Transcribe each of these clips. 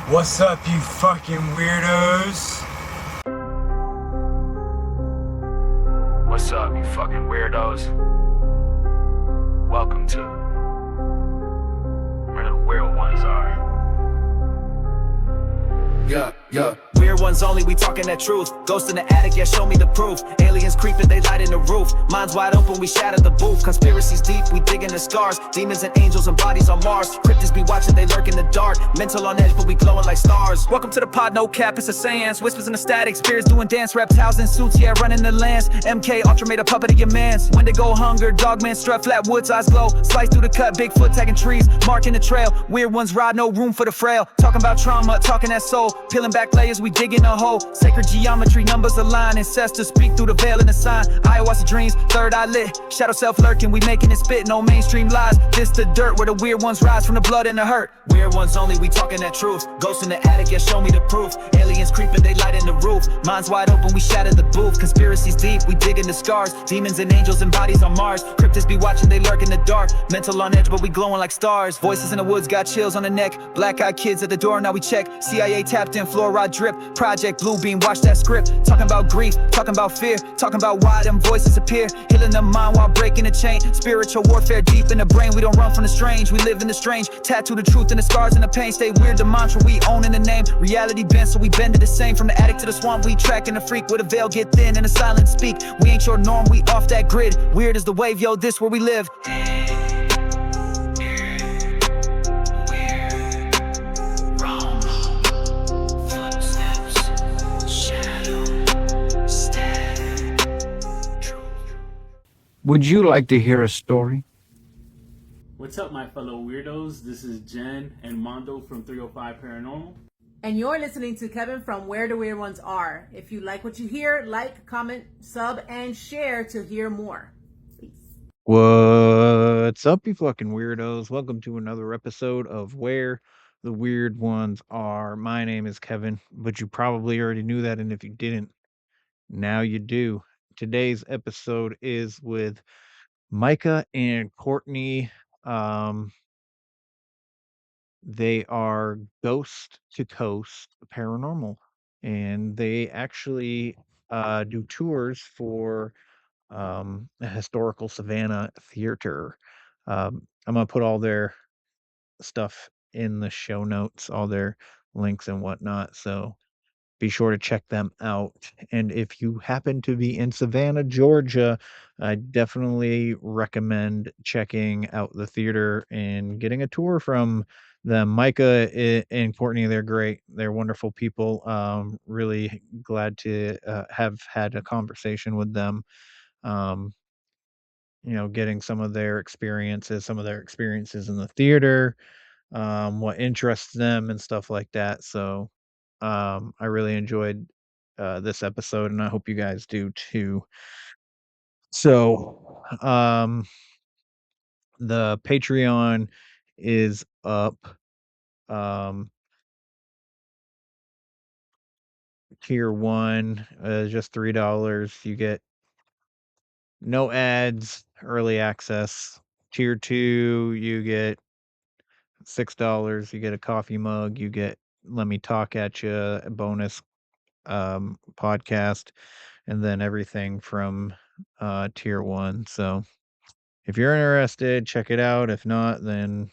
What's up, you fucking weirdos? What's up, you fucking weirdos? Welcome to where the weird ones are. Yeah. Weird ones only, we talking that truth. Ghost in the attic, yeah, show me the proof. Aliens creeping, they light in the roof. Minds wide open, we shatter the booth. Conspiracies deep, we dig in the scars. Demons and angels and bodies on Mars. Cryptids be watching, they lurk in the dark. Mental on edge, but we glowing like stars. Welcome to the pod, no cap, it's a seance. Whispers in the static, spirits doing dance. Reptiles in suits, yeah, running the lands. MK Ultra made a puppet of your mans. Wendigo hunger, dogman strut, flat woods, eyes glow. Slice through the cut, Bigfoot tagging trees. Marking the trail, weird ones ride, no room for the frail. Talking about trauma, talking that soul. Peeling back layers, we digging a hole. Sacred geometry, numbers align. Ancestors speak through the veil and the sign. Ayahuasca dreams, third eye lit. Shadow self lurking, we making it spit. No mainstream lies. This the dirt where the weird ones rise from the blood and the hurt. Weird ones only, we talking that truth. Ghosts in the attic, yeah, show me the proof. Aliens creeping, they light in the roof. Minds wide open, we shatter the booth. Conspiracies deep, we dig in the scars. Demons and angels and bodies on Mars. Cryptids be watching, they lurk in the dark. Mental on edge, but we glowing like stars. Voices in the woods got chills on the neck. Black-eyed kids at the door, now we check. CIA tapped in, fluoride drip. Project Bluebeam, watch that script. Talking about grief, talking about fear. Talking about why them voices appear. Healing the mind while breaking the chain. Spiritual warfare deep in the brain. We don't run from the strange, we live in the strange. Tattoo the truth in the scars and the pain. Stay weird, the mantra we own in the name. Reality bent, so we bend to the same. From the attic to the swamp, we tracking the freak. Where the veil get thin and the silence speak. We ain't your norm, we off that grid. Weird as the wave, yo, this where we live. Would you like to hear a story? What's up, my fellow weirdos? This is Jen and Mondo from 305 Paranormal. And you're listening to Kevin from Where the Weird Ones Are. If you like what you hear, like, comment, sub, and share to hear more. Peace. What's up, you fucking weirdos? Welcome to another episode of Where the Weird Ones Are. My name is Kevin, but you probably already knew that, and if you didn't, now you do. Today's episode is with Micah and Courtney. They are Ghost to Coast Paranormal, and they actually do tours for a historical Savannah theater. I'm gonna put all their stuff in the show notes, all their links and whatnot. So be sure to check them out. And if you happen to be in Savannah, Georgia, I definitely recommend checking out the theater and getting a tour from them. Micah and Courtney, they're great. They're wonderful people. Really glad to have had a conversation with them. Um, getting some of their experiences in the theater, what interests them and stuff like that. So, I really enjoyed this episode, and I hope you guys do too. So, the Patreon is up. Tier 1 is just $3. You get no ads, early access. Tier 2, you get $6. You get a coffee mug. You get Let Me Talk at You, a bonus podcast, and then everything from tier 1. So if you're interested, check it out. If not, then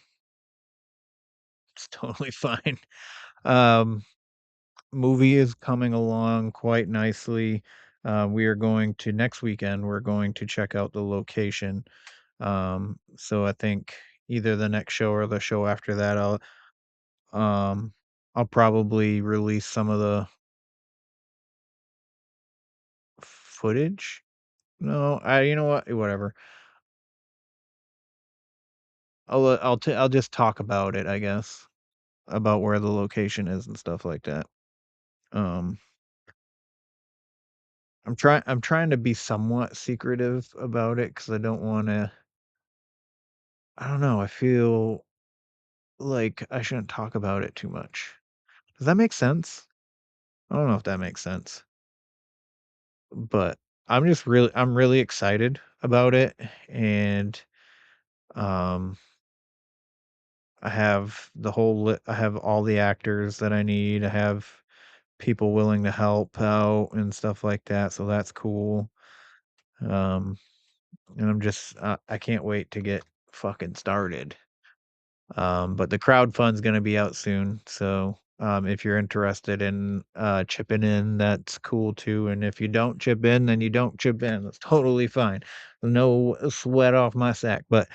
it's totally fine. Movie is coming along quite nicely. We are going to next weekend. We're going to check out the location. So I think either the next show or the show after that, I'll probably release some of the footage. No, you know what? Whatever. I'll just talk about it, I guess, about where the location is and stuff like that. Um, I'm trying to be somewhat secretive about it because I don't want to. I don't know. I feel like I shouldn't talk about it too much. Does that make sense? I don't know if that makes sense, but I'm really excited about it, and um, I have I have all the actors that I need. I have people willing to help out and stuff like that, so that's cool. Um, and I'm just I can't wait to get fucking started. But the crowd fund's gonna be out soon, so if you're interested in chipping in, that's cool too. And if you don't chip in, then you don't chip in. That's totally fine. No sweat off my sack. But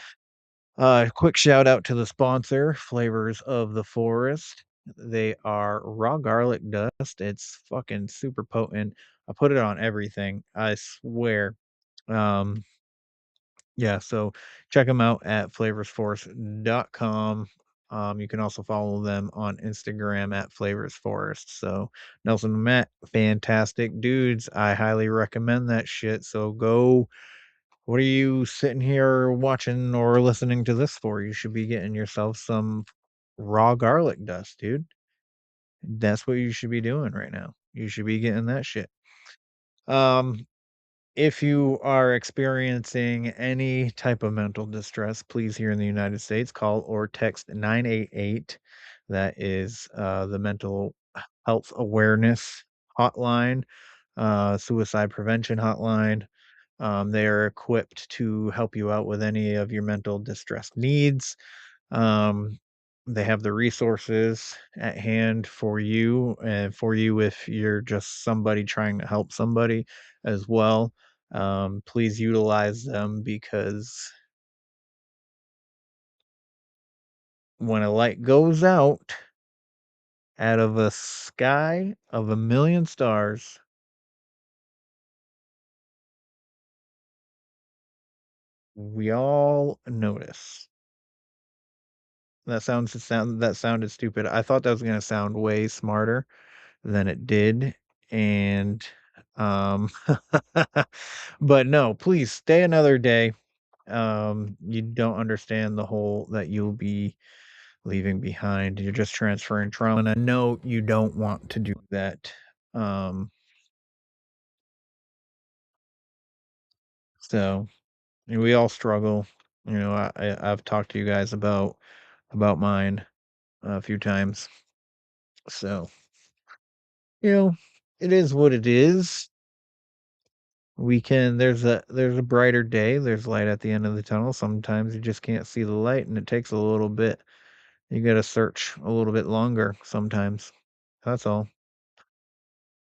quick shout out to the sponsor, Flavors of the Forest. They are raw garlic dust. It's fucking super potent. I put it on everything. I swear. Um, yeah, so check them out at flavorsforest.com. You can also follow them on Instagram at flavorsforest. So Nelson and Matt, fantastic dudes. I highly recommend that shit. So go. What are you sitting here watching or listening to this for? You should be getting yourself some raw garlic dust, dude. That's what you should be doing right now. You should be getting that shit. Um, if you are experiencing any type of mental distress, please, here in the United States, call or text 988. That is the mental health awareness hotline, suicide prevention hotline. They are equipped to help you out with any of your mental distress needs. Um, they have the resources at hand for you, and for you if you're just somebody trying to help somebody as well. Please utilize them, because when a light goes out of a sky of a million stars, we all notice. That sounded stupid. I thought that was gonna sound way smarter than it did, and um, but no, please stay another day. You don't understand the whole that you'll be leaving behind. You're just transferring trauma, and I know you don't want to do that. Um, so we all struggle. I've talked to you guys about mine a few times. So, you know, it is what it is. There's a brighter day. There's light at the end of the tunnel. Sometimes you just can't see the light, and it takes a little bit. You got to search a little bit longer sometimes. That's all.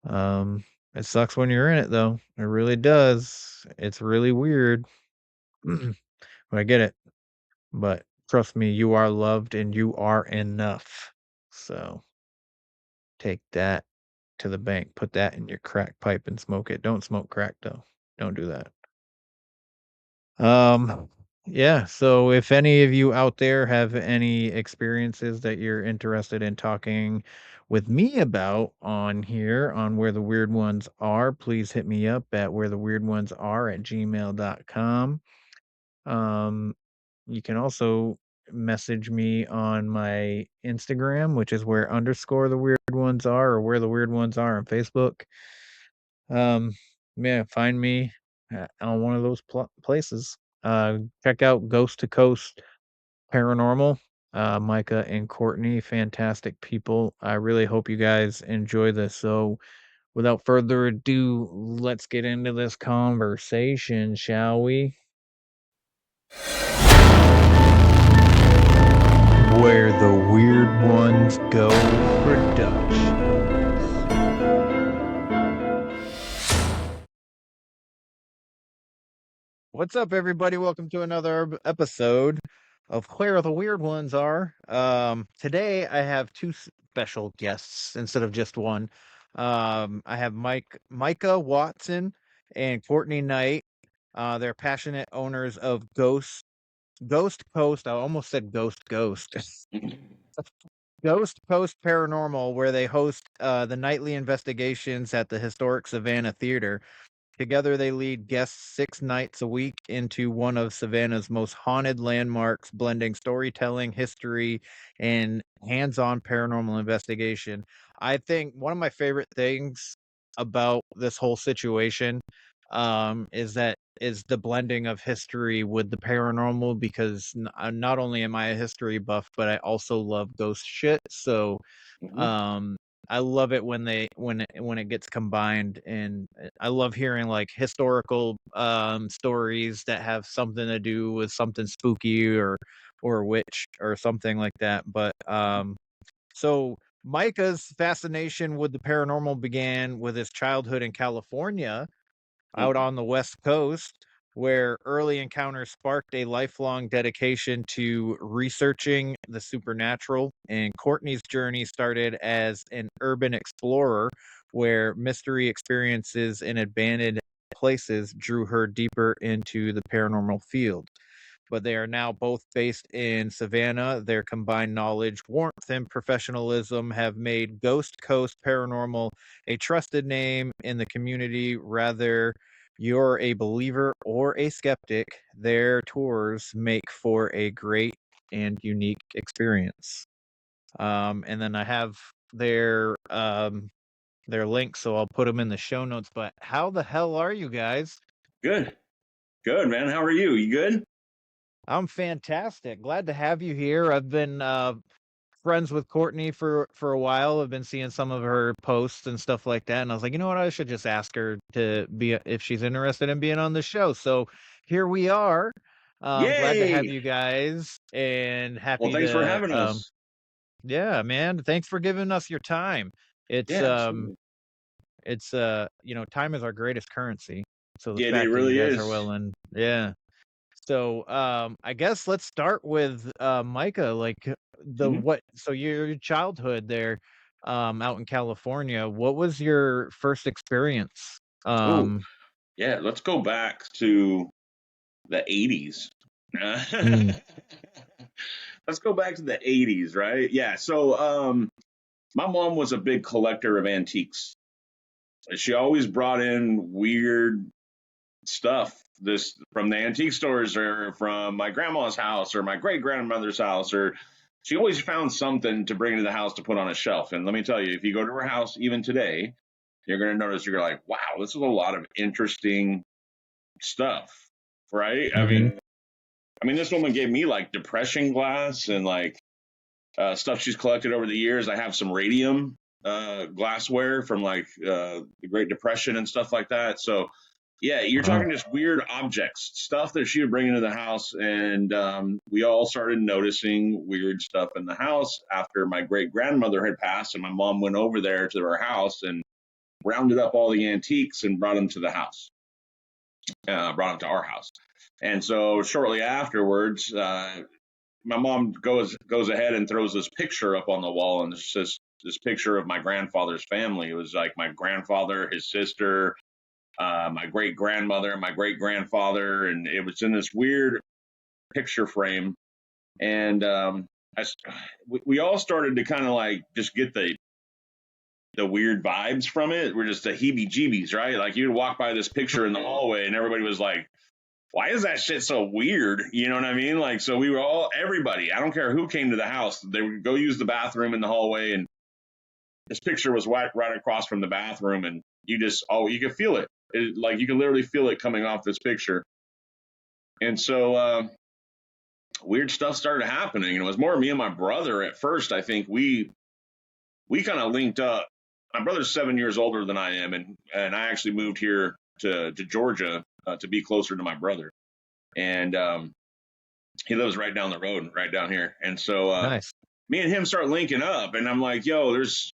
Um, it sucks when you're in it though. It really does. It's really weird. But I get it. But trust me, you are loved and you are enough. So take that to the bank. Put that in your crack pipe and smoke it. Don't smoke crack though. Don't do that. Um, yeah, so if any of you out there have any experiences that you're interested in talking with me about on here on Where the Weird Ones Are, please hit me up at wheretheweirdonesare@gmail.com. You can also message me on my Instagram, which is _the weird ones are, or Where the Weird Ones Are on Facebook. Yeah, find me on one of those places. Check out Ghost to Coast Paranormal. Micah and Courtney, fantastic people. I really hope you guys enjoy this. So, without further ado, let's get into this conversation, shall we? Where the Weird Ones Go production. What's up, everybody? Welcome to another episode of Where the Weird Ones Are. Today I have two special guests instead of just one. I have Micah Watson and Courtney Knight. They're passionate owners of Ghost Coast. I almost said Ghost. Ghost Coast Paranormal, where they host the nightly investigations at the historic Savannah Theater. Together, they lead guests 6 nights a week into one of Savannah's most haunted landmarks, blending storytelling, history, and hands on paranormal investigation. I think one of my favorite things about this whole situation is the blending of history with the paranormal, because not only am I a history buff, but I also love ghost shit. So um I love it when it gets combined, and I love hearing like historical stories that have something to do with something spooky or a witch or something like that. But so Micah's fascination with the paranormal began with his childhood in California, out on the West Coast, where early encounters sparked a lifelong dedication to researching the supernatural. And Courtney's journey started as an urban explorer, where mystery experiences in abandoned places drew her deeper into the paranormal field. But they are now both based in Savannah. Their combined knowledge, warmth, and professionalism have made Ghost Coast Paranormal a trusted name in the community. Rather you're a believer or a skeptic, their tours make for a great and unique experience. And then I have their links, so I'll put them in the show notes. But how the hell are you guys? Good, man. How are you? You good? I'm fantastic. Glad to have you here. I've been friends with Courtney for a while. I've been seeing some of her posts and stuff like that, and I was like, you know what, I should just ask her to be if she's interested in being on the show. So here we are. Glad to have Yay! you guys, and Well, happy thanks for to having us. yeah, man. Thanks for giving us your time. It's Yeah, absolutely. time is our greatest currency. So the Yeah, it fact that you really guys are is. willing, yeah. So, I guess let's start with Micah. Like Mhm. so your childhood there, out in California. What was your first experience? Oh, Um, yeah. Let's go back to the 80s. mm, Let's go back to the 80s, right? Yeah. So, my mom was a big collector of antiques. She always brought in weird stuff this from the antique stores or from my grandma's house or my great grandmother's house, or she always found something to bring into the house to put on a shelf. And let me tell you, if you go to her house even today, you're going to notice, you're like, wow, this is a lot of interesting stuff, right? mm-hmm, I mean, this woman gave me like depression glass and like stuff she's collected over the years. I have some radium glassware from like the Great Depression and stuff like that. So, yeah, you're uh-huh, talking just weird objects, stuff that she would bring into the house. And we all started noticing weird stuff in the house after my great grandmother had passed. And my mom went over there to her house and rounded up all the antiques and brought them to the house, brought them to our house. And so shortly afterwards, my mom goes ahead and throws this picture up on the wall, and it's just this picture of my grandfather's family. It was like my grandfather, his sister, my great grandmother, my great grandfather, and it was in this weird picture frame. And we all started to kind of like just get the weird vibes from it. We're just the heebie-jeebies, right? Like you'd walk by this picture in the hallway, and everybody was like, why is that shit so weird? You know what I mean? Like, so we were all, everybody, I don't care who came to the house, they would go use the bathroom in the hallway, and this picture was right across from the bathroom, and you could feel it. Like, you could literally feel it coming off this picture. And so, weird stuff started happening. And it was more me and my brother at first. I think we kind of linked up. My brother's 7 years older than I am, and I actually moved here to Georgia to be closer to my brother. And he lives right down the road, right down here. And so nice. me and him start linking up, and I'm like, yo, there's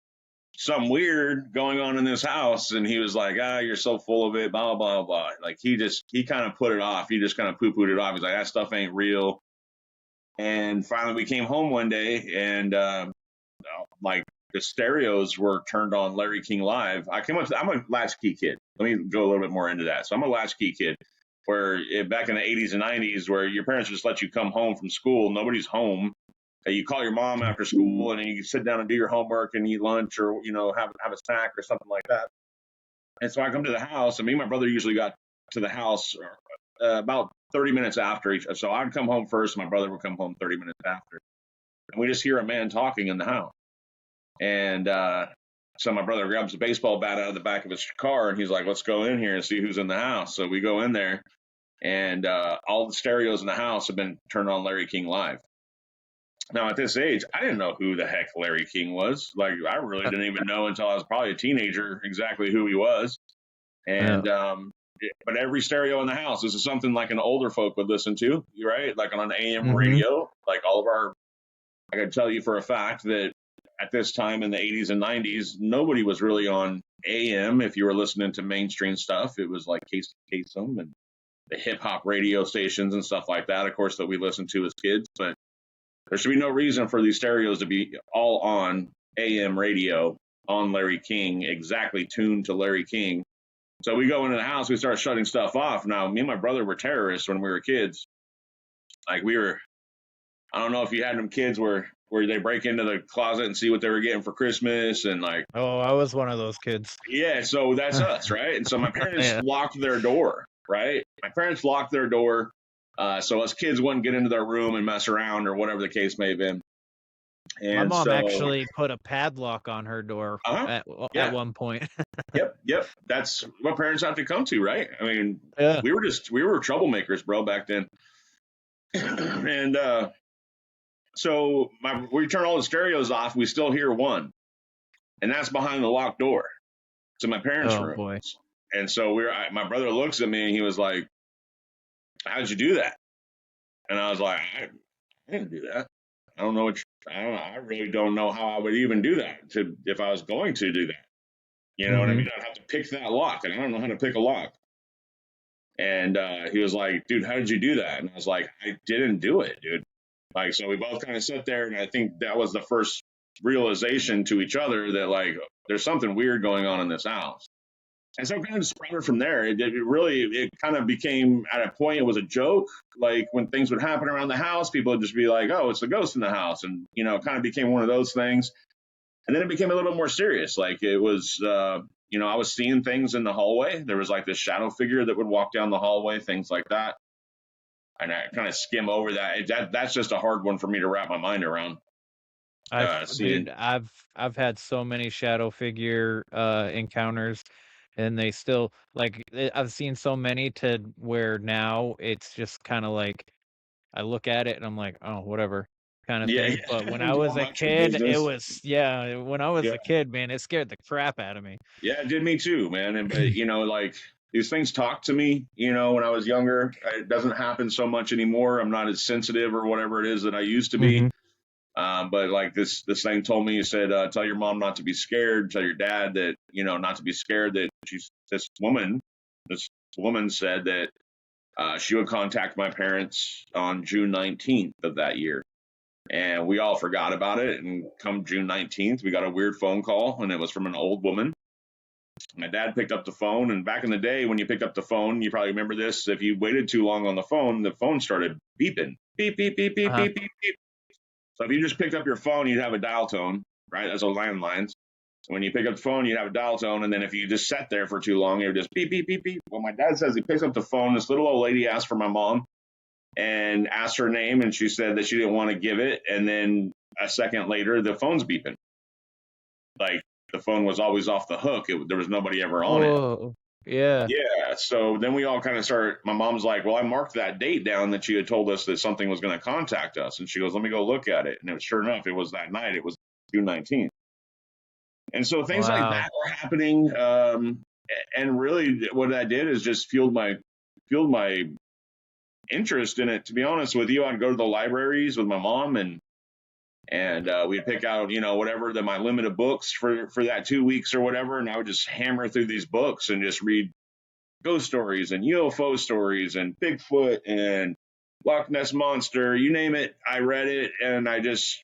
something weird going on in this house. And he was like, you're so full of it, blah, blah, blah. Like he kind of put it off. He just kind of poo-pooed it off. He's like, that stuff ain't real. And finally we came home one day, and like the stereos were turned on Larry King Live. I'm a latchkey kid. Let me go a little bit more into that. So I'm a latchkey kid, where back in the 80s and 90s, where your parents just let you come home from school, nobody's home. You call your mom after school, and then you sit down and do your homework and eat lunch, or have a snack or something like that. And so I come to the house, and me and my brother usually got to the house about 30 minutes after each. So I'd come home first, and my brother would come home 30 minutes after. And we just hear a man talking in the house. And So my brother grabs a baseball bat out of the back of his car, and he's like, let's go in here and see who's in the house. So we go in there, and all the stereos in the house have been turned on Larry King Live. Now, at this age, I didn't know who the heck Larry King was. Like, I really didn't even know until I was probably a teenager exactly who he was. And, but every stereo in the house, this is something like an older folk would listen to, right? Like on an AM radio, like all of our, I can tell you for a fact that at this time in the 80s and 90s, nobody was really on AM. If you were listening to mainstream stuff, it was like KSM and the hip hop radio stations and stuff like that, of course, that we listened to as kids. But there should be no reason for these stereos to be all on AM radio on Larry King, exactly tuned to Larry King. So we go into the house, we start shutting stuff off. Now, me and my brother were terrorists when we were kids. Like I don't know if you had them kids where they break into the closet and see what they were getting for Christmas and like. Oh, I was one of those kids. Yeah, so that's us, right? And so my parents locked their door, right? My parents locked their door. So us kids wouldn't get into their room and mess around or whatever the case may have been. And my mom actually put a padlock on her door at one point. Yep. That's what parents have to come to, right? I mean, we were troublemakers, bro, back then. And so we turn all the stereos off. We still hear one, and that's behind the locked door to my parents' room. Boy. And so my brother looks at me and he was like, how'd you do that? And I was like, I didn't do that. I don't know I really don't know how I would even do that if I was going to do that. You know what I mean? I'd have to pick that lock, and I don't know how to pick a lock. And he was like, dude, how did you do that? And I was like, I didn't do it, dude. Like, so we both kind of sat there, and I think that was the first realization to each other that, like, there's something weird going on in this house. And so kind of sprouted from there. It kind of became, at a point, it was a joke. Like, when things would happen around the house, people would just be like, oh, it's the ghost in the house. And, you know, it kind of became one of those things. And then it became a little bit more serious. Like, it was, you know, I was seeing things in the hallway. There was like this shadow figure that would walk down the hallway, things like that. And I kind of skim over that. That's just a hard one for me to wrap my mind around. I've had so many shadow figure encounters, and they still, like, I've seen so many to where now it's just kind of like I look at it and I'm like, oh, whatever kind of thing. But when I was a kid, it was when I was a kid, man, it scared the crap out of me. Yeah, it did me too, man. But you know, like, these things talk to me, you know, when I was younger. It doesn't happen so much anymore. I'm not as sensitive or whatever it is that I used to be. But like this thing told me, it said, tell your mom not to be scared. Tell your dad that, you know, not to be scared, that this woman said that she would contact my parents on June 19th of that year. And we all forgot about it. And come June 19th, we got a weird phone call, and it was from an old woman. My dad picked up the phone, and back in the day when you picked up the phone, you probably remember this, if you waited too long on the phone started beeping. Beep, beep, beep, beep, beep, beep, beep. So if you just picked up your phone, you'd have a dial tone, right? That's a landline. So when you pick up the phone, you'd have a dial tone, and then if you just sat there for too long, it would just beep, beep, beep, beep. Well, my dad says he picks up the phone. This little old lady asked for my mom and asked her name, and she said that she didn't want to give it. And then a second later, the phone's beeping. Like, the phone was always off the hook. There was nobody ever on it. Yeah. Yeah. So then we all kind of started. My mom's like, well, I marked that date down that she had told us that something was going to contact us. And she goes, let me go look at it. And it was, sure enough, it was that night. It was June 19th. And so things like that were happening. And really what that did is just fueled my interest in it. To be honest with you, I'd go to the libraries with my mom, and we'd pick out, you know, whatever my limited books for that 2 weeks or whatever. And I would just hammer through these books and just read ghost stories and UFO stories and Bigfoot and Loch Ness Monster, you name it. I read it. And I guess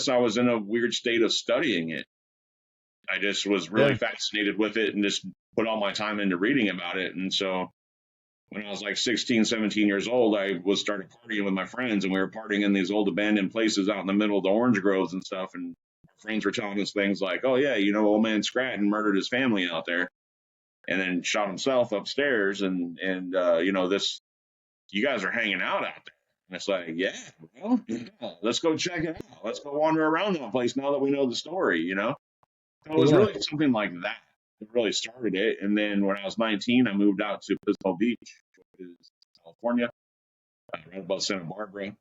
I was in a weird state of studying it. I just was really fascinated with it and just put all my time into reading about it. And so when I was like 16, 17 years old, I started partying with my friends, and we were partying in these old abandoned places out in the middle of the orange groves and stuff. And our friends were telling us things like, oh yeah, you know, old man Scranton murdered his family out there and then shot himself upstairs. And you know, you guys are hanging out there. And it's like, yeah, well, let's go check it out. Let's go wander around that place now that we know the story, you know? So it was Yeah. really something like that that really started it. And then when I was 19, I moved out to Pismo Beach, which is California, right above Santa Barbara.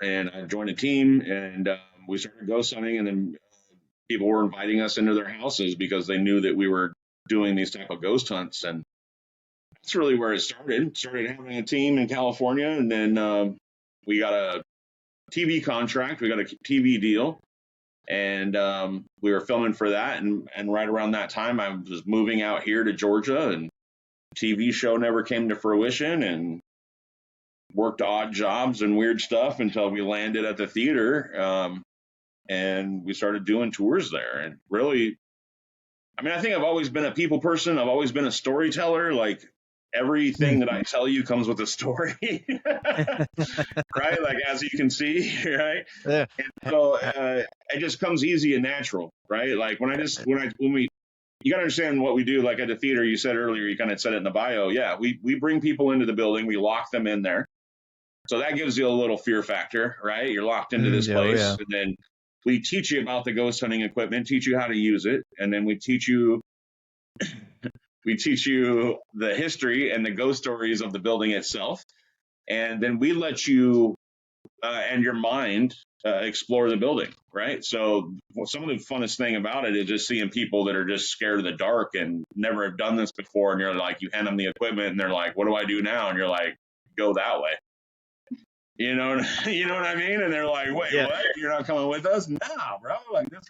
And I joined a team, and we started ghost hunting. And then people were inviting us into their houses because they knew that we were doing these type of ghost hunts. And that's really where it started. Started having a team in California, and then we got a TV contract. We got a TV deal, and we were filming for that. And right around that time, I was moving out here to Georgia, and TV show never came to fruition, and worked odd jobs and weird stuff until we landed at the theater, and we started doing tours there. And really, I mean, I think I've always been a people person. I've always been a storyteller. Like everything that I tell you comes with a story, right? Like as you can see, right? Yeah. And so it just comes easy and natural, right? Like when we, you got to understand what we do. Like at the theater, you said earlier, you kind of said it in the bio. Yeah, we bring people into the building, we lock them in there. So that gives you a little fear factor, right? You're locked into this place, and then we teach you about the ghost hunting equipment, teach you how to use it, and then we teach you the history and the ghost stories of the building itself, and then we let you and your mind explore the building, right? So some of the funnest thing about it is just seeing people that are just scared of the dark and never have done this before, and you're like, you hand them the equipment, and they're like, "What do I do now?" And you're like, "Go that way." You know what I mean? And they're like, "Wait, what? You're not coming with us?" Nah, bro. Like this is.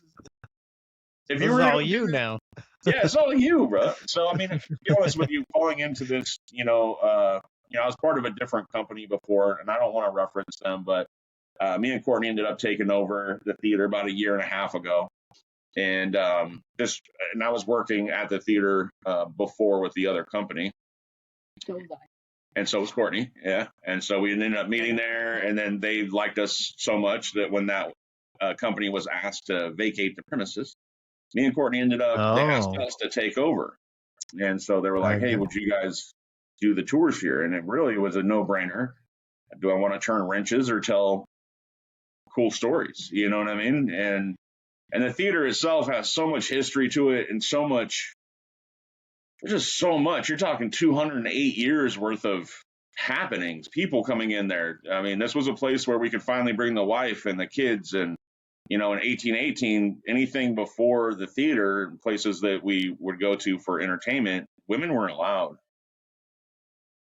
If you were all you now. Yeah, it's all you, bro. So I mean, to be honest with you, falling into this, I was part of a different company before, and I don't want to reference them, but me and Courtney ended up taking over the theater about a year and a half ago, and I was working at the theater before with the other company. And so was Courtney, yeah. And so we ended up meeting there, and then they liked us so much that when that company was asked to vacate the premises, me and Courtney ended up, they asked us to take over. And so they were like, "Hey, would you guys do the tours here?" And it really was a no-brainer. Do I want to turn wrenches or tell cool stories? You know what I mean? And the theater itself has so much history to it, and so much. There's just so much. You're talking 208 years worth of happenings, people coming in there. I mean, this was a place where we could finally bring the wife and the kids. And, in 1818, anything before the theater, places that we would go to for entertainment, women weren't allowed.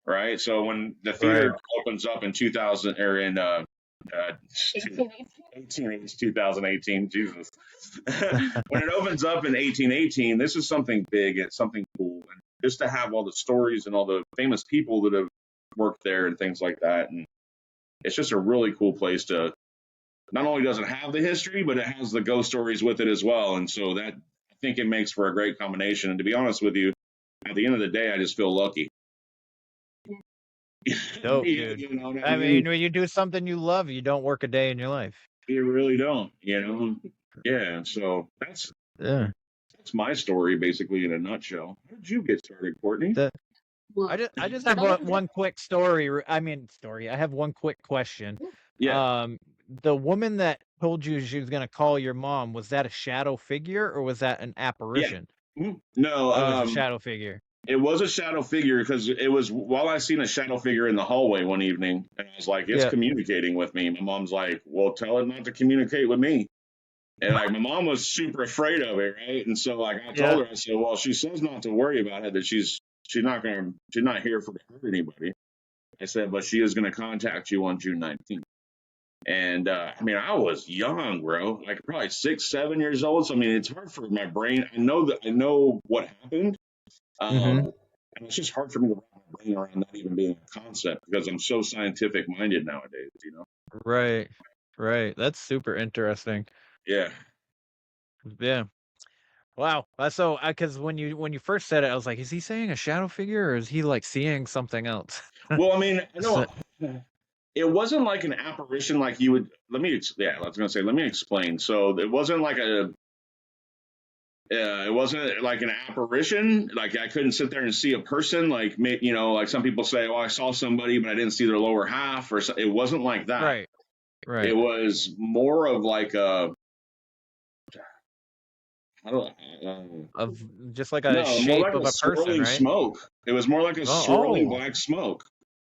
Right. So when the theater opens up in 2000 or in 2018, Jesus. When it opens up in 1818, this is something big. It's something cool. And just to have all the stories and all the famous people that have worked there and things like that. And it's just a really cool place to, not only does it have the history, but it has the ghost stories with it as well. And so that, I think it makes for a great combination. And to be honest with you, at the end of the day, I just feel lucky. Dope, dude. I mean, when you do something you love, you don't work a day in your life. You really don't, Yeah, so that's my story basically in a nutshell. How did you get started, Courtney? I just have one quick story. I have one quick question. Yeah. The woman that told you she was going to call your mom, was that a shadow figure or was that an apparition? Yeah. No, it was a shadow figure. It was a shadow figure because it was while I seen a shadow figure in the hallway one evening, and I was like, "It's communicating with me." My mom's like, "Well, tell it not to communicate with me." And like my mom was super afraid of it, right? And so like I told her, I said, "Well, she says not to worry about it. That she's not here for to hurt anybody." I said, "But she is going to contact you on June 19th." And I mean, I was young, bro, like probably 6, 7 years old. So I mean, it's hard for my brain. I know what happened. And it's just hard for me to wrap my brain around that even being a concept because I'm so scientific minded nowadays, Right. That's super interesting. Yeah. Wow. So, because when you first said it, I was like, is he saying a shadow figure or is he like seeing something else? Well, I mean, no, it wasn't like an apparition like you would. Let me explain. So it wasn't like it wasn't like an apparition. Like I couldn't sit there and see a person. Like like some people say, "Oh, I saw somebody, but I didn't see their lower half." Or it wasn't like that. Right. It was more of like a. I don't. of just like a No, more shape like of a a person, swirling right? smoke. It was more like a Oh, swirling oh, black smoke.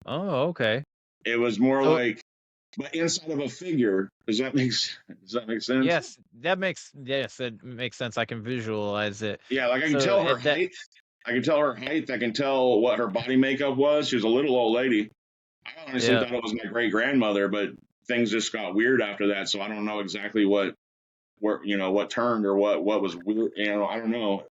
oh, okay. It was more So like, but inside of a figure. Does that make sense? yes, it makes sense. I can visualize it. Yeah, like I can So tell her that height. I can tell her height. I can tell what her body makeup was. She was a little old lady. I honestly yeah. thought it was my great grandmother, but things just got weird after that. So I don't know exactly what turned or what was weird. I don't know.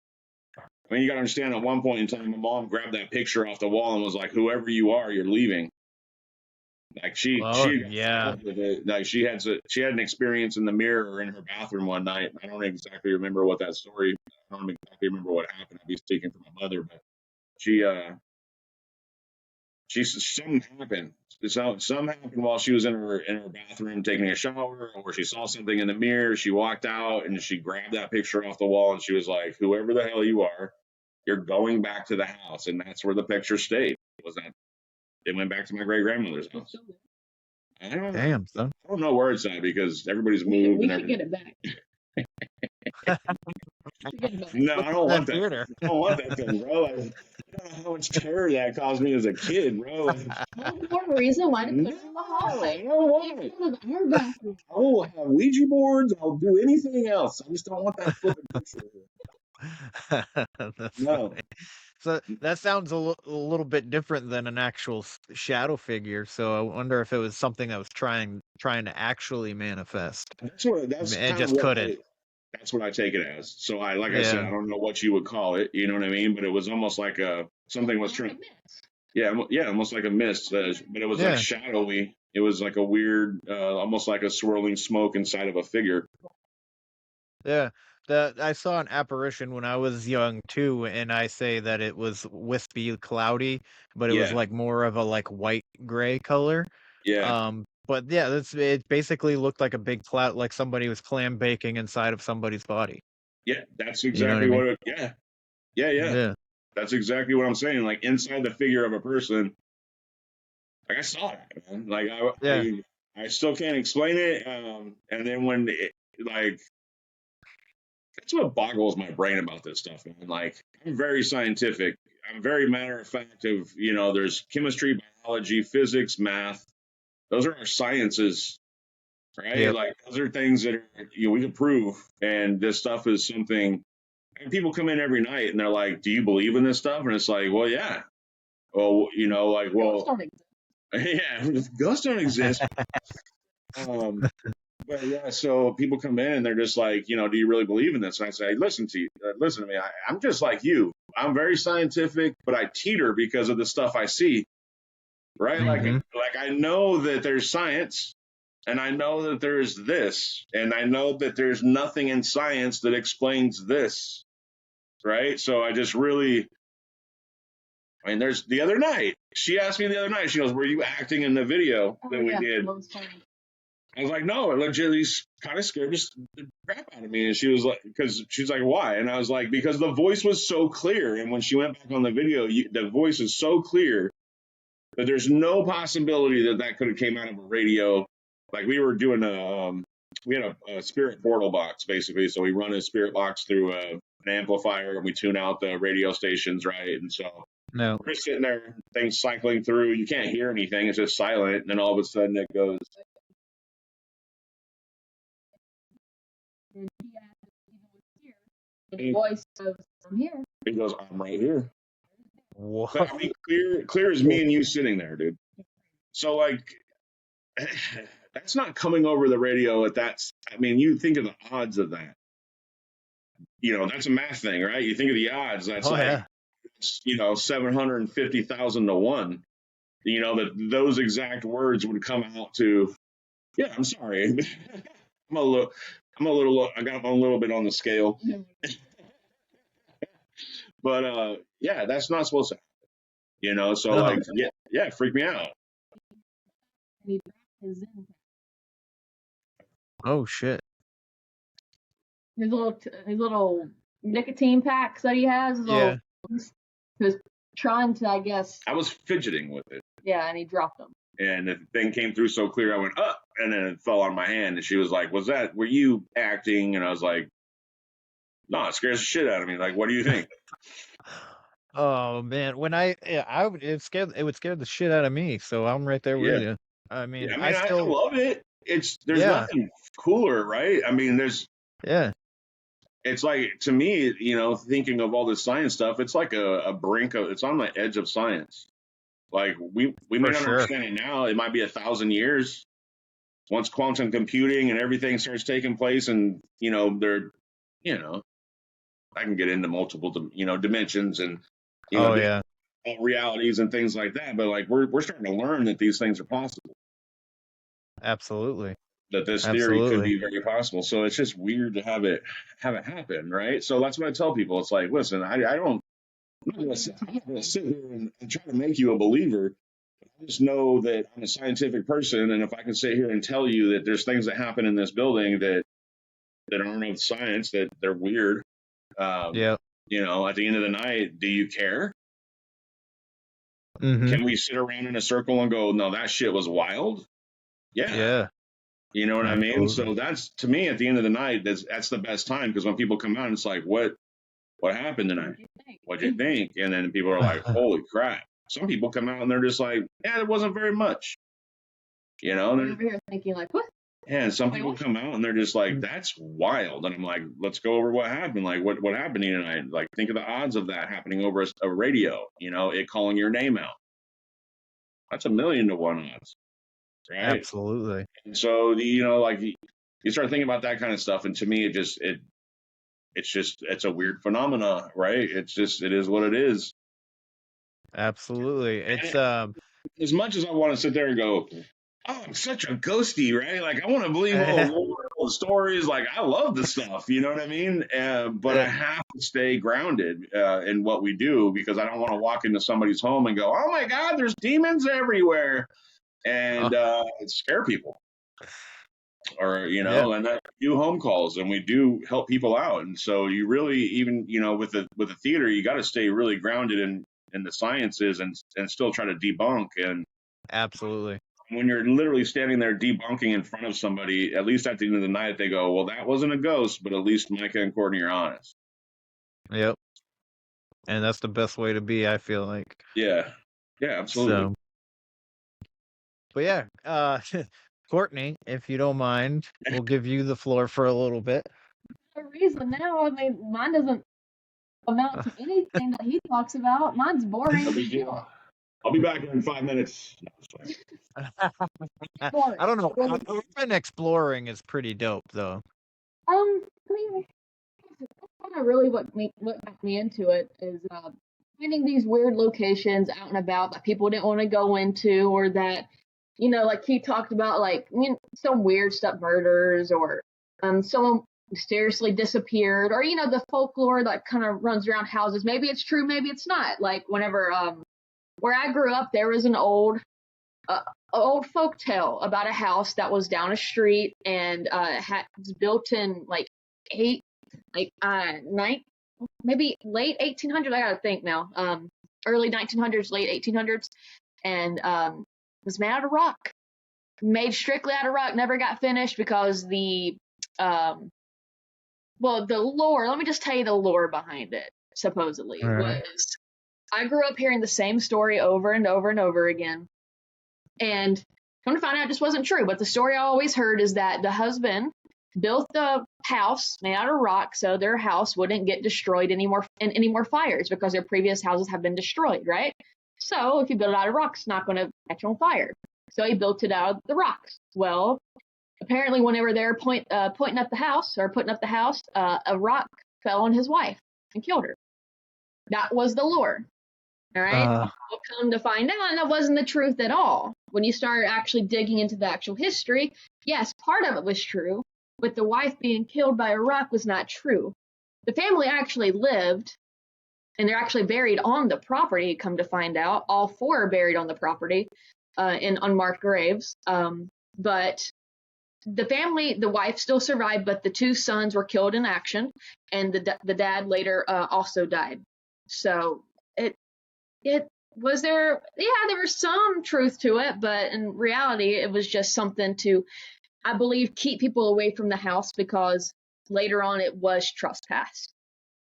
I mean, you got to understand. At one point in time, my mom grabbed that picture off the wall and was like, "Whoever you are, you're leaving." Like Oh, she got fed yeah. up with it. Like she had an experience in the mirror in her bathroom one night. I don't exactly remember what that story. I don't exactly remember what happened. I'd be speaking for my mother, but she something happened. Something happened while she was in her bathroom taking a shower, or she saw something in the mirror. She walked out and she grabbed that picture off the wall and she was like, "Whoever the hell you are, you're going back to the house." And that's where the picture stayed. Was that it went back to my great grandmother's house. Damn, son. I don't know where it's at because everybody's moved and We should get everything. it back. Get it back. No, I don't That want that. theater. I don't want that thing, bro. I don't know how much terror that caused me as a kid, bro. One more reason why to put No, it in the I hallway. don't want it. Put it in our bathroom. I will have Ouija boards. I'll do anything else. I just don't want that flipping picture. That's No. funny. So that sounds a little bit different than an actual shadow figure. So I wonder if it was something that was trying to actually manifest. That's It kind of just couldn't. that's what I take it as. So like I said, Yeah. I don't know what you would call it. You know what I mean? But it was almost like something was trying. Yeah, yeah, almost like a mist. But it was like Yeah. shadowy. It was like a weird, almost like a swirling smoke inside of a figure. Yeah. I saw an apparition when I was young too, and I say that it was wispy, cloudy, but it was Yeah, like more of a like white gray color. yeah, But yeah, it basically looked like a big cloud, like somebody was clam baking inside of somebody's body. yeah. That's You know what I exactly mean? what it. Yeah, yeah, yeah. Yeah. That's exactly what I'm saying. Like inside the figure of a person. Like I saw that, man. Like Yeah. I still can't explain it. And then like that's what boggles my brain about this stuff, man. Like I'm very scientific. I'm very matter of fact of there's chemistry, biology, physics, math. Those are our sciences, right? Yep. Like those are things that we can prove. And this stuff is something. And people come in every night and they're like, "Do you believe in this stuff?" And it's like, "Well, yeah." Well, like, well, yeah, ghosts don't exist. But yeah, so people come in and they're just like, "Do you really believe in this?" And I say, listen to me. I'm just like you. I'm very scientific, but I teeter because of the stuff I see, right? Mhm. Like I know that there's science, and I know that there's this, and I know that there's nothing in science that explains this, right? So I just really, I mean, there's the other night. She asked me the other night. She goes, "Were you acting in the video that we did?" I was like, "No, it legitimately kind of scared the crap out of me." And she was like, because she's like, "Why?" And I was like, "Because the voice was so clear. And when she went back on the video, the voice is so clear that there's no possibility that could have came out of a radio. Like we were doing we had a spirit portal box basically. So we run a spirit box through an amplifier and we tune out the radio stations, right? And so No. we're just sitting there, things cycling through. You can't hear anything. It's just silent. And then all of a sudden it goes, The voice goes, "I'm here." it goes, "I'm right here." What? But I mean, clear as me and you sitting there, dude. So like, that's not coming over the radio at that. I mean, you think of the odds of that. That's a math thing, right? You think of the odds. That's Oh like, yeah. 750,000 to 1. That those exact words would come out to. Yeah, I'm sorry. I'm a little. I got a little bit on the scale. But yeah, that's not supposed to happen. So No. like, yeah, freak me out. Oh shit. His little nicotine packs that he has. Yeah. He was trying to, I guess. I was fidgeting with it. Yeah, and he dropped them. And the thing came through so clear, I went up, and then it fell on my hand. And she was like, were you acting? And I was like, No, it scares the shit out of me. Like, what do you think? Oh man, when it would scare the shit out of me. So I'm right there Yeah. with you. I Yeah, mean, I I mean, I still, love it. There's yeah, nothing cooler, right? I mean, yeah, it's like, to me, thinking of all this science stuff, it's like a brink of, it's on the edge of science. Like, we may for not sure. understand it now. It might be 1,000 years once quantum computing and everything starts taking place, and you know, I can get into multiple, dimensions and Oh different yeah, realities and things like that. But like, we're starting to learn that these things are possible. absolutely, That this theory could absolutely. be very possible. So it's just weird to have it happen, right? So that's what I tell people. It's like, listen, I don't. I'm not gonna sit here and try to make you a believer. I just know that I'm a scientific person, and if I can sit here and tell you that there's things that happen in this building that aren't of science, that they're weird, um, Yeah. at the end of the night, do you care? Mm-hmm. Can we sit around in a circle and go, no, that shit was wild? Yeah. Yeah. You know what I mean? Absolutely. So that's, to me, at the end of the night, that's the best time, because when people come out, it's like, what happened tonight? What'd you think? And then people are like, holy crap. Some people come out and they're just like, yeah, it wasn't very much. I'm over here thinking like, what? And some Wait, people what? come out and they're just like, that's wild. And I'm like, let's go over what happened. Like, what happened to you tonight? Like, think of the odds of that happening over a radio, it calling your name out. That's 1,000,000 to 1 odds, right? Absolutely. And so, like, you start thinking about that kind of stuff. And to me, it's a weird phenomena, right? It is what it is. Absolutely. It's And as much as I want to sit there and go, oh, I'm such a ghosty, right? Like, I want to believe all the lore, all the stories. Like, I love the stuff, you know what I mean? But I have to stay grounded in what we do, because I don't want to walk into somebody's home and go, oh my God, there's demons everywhere, and scare people. Or, yeah, and that we do home calls and we do help people out. And so you really, even, with the theater, you got to stay really grounded in the sciences, and still try to debunk. And absolutely. when you're literally standing there debunking in front of somebody, at least at the end of the night, they go, well, that wasn't a ghost, but at least Micah and Courtney are honest. Yep. And that's the best way to be, I feel like. Yeah. Yeah, absolutely. So, but yeah, Courtney, if you don't mind, we'll give you the floor for a little bit. For a reason now. I mean, mine doesn't amount to anything that he talks about. Mine's boring. No big deal. I'll be back in 5 minutes. Boring. I don't know. Urban exploring is pretty dope, though. I mean, that's kind of really what got me into it is finding these weird locations out and about that people didn't want to go into, or that, like he talked about, like, some weird stuff, murders, or someone mysteriously disappeared, or the folklore that kind of runs around houses. Maybe it's true, maybe it's not. Like, whenever where I grew up, there was an old folk tale about a house that was down a street, and was built in like maybe late 1800s. I gotta think now. Early 1900s, late 1800s, and was made out of rock. Made strictly out of rock. Never got finished because the lore. Let me just tell you the lore behind it. Supposedly was, I grew up hearing the same story over and over and over again, and come to find out, it just wasn't true. But the story I always heard is that the husband built the house made out of rock so their house wouldn't get destroyed anymore in any more fires, because their previous houses have been destroyed, right? So if you build it out of rocks, it's not going to catch on fire. So he built it out of the rocks. Well, apparently whenever they're pointing up the house, a rock fell on his wife and killed her. That was the lore. All right. We'll come to find out, that wasn't the truth at all. When you start actually digging into the actual history, yes, part of it was true, but the wife being killed by a rock was not true. The family actually lived, and they're actually buried on the property, come to find out. All four are buried on the property in unmarked graves. But the family, the wife still survived, but the two sons were killed in action, and the dad later also died. So it was there was some truth to it, but in reality, it was just something to, I believe, keep people away from the house, because later on it was trespassed.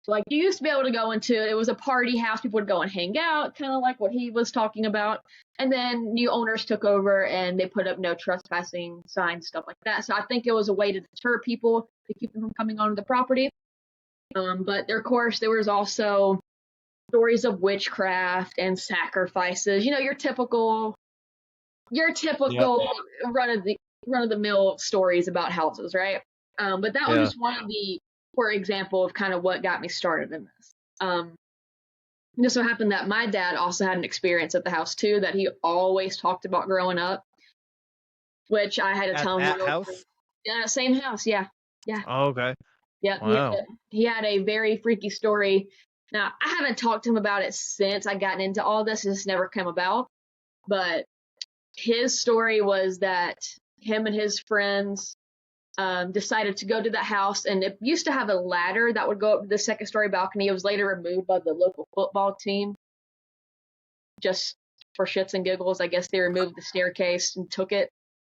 So like you used to be able to go into, it was a party house, people would go and hang out, kind of like what he was talking about. And then new owners took over and they put up no trespassing signs, stuff like that. So I think it was a way to deter people, to keep them from coming onto the property. But of course, there was also stories of witchcraft and sacrifices. You know, your typical run of the mill stories about houses, right? But that was just one of the, for example, of kind of what got me started in this. It just so happened that my dad also had an experience at the house too that he always talked about growing up, which I had to tell him. At house? Yeah, same house. Yeah. Oh, okay. Yeah. Wow. He had a very freaky story. Now, I haven't talked to him about it since I gotten into all this. It just never came about. But his story was that him and his friends decided to go to the house, and it used to have a ladder that would go up to the second story balcony. It was later removed by the local football team, just for shits and giggles. I guess they removed the staircase and took it,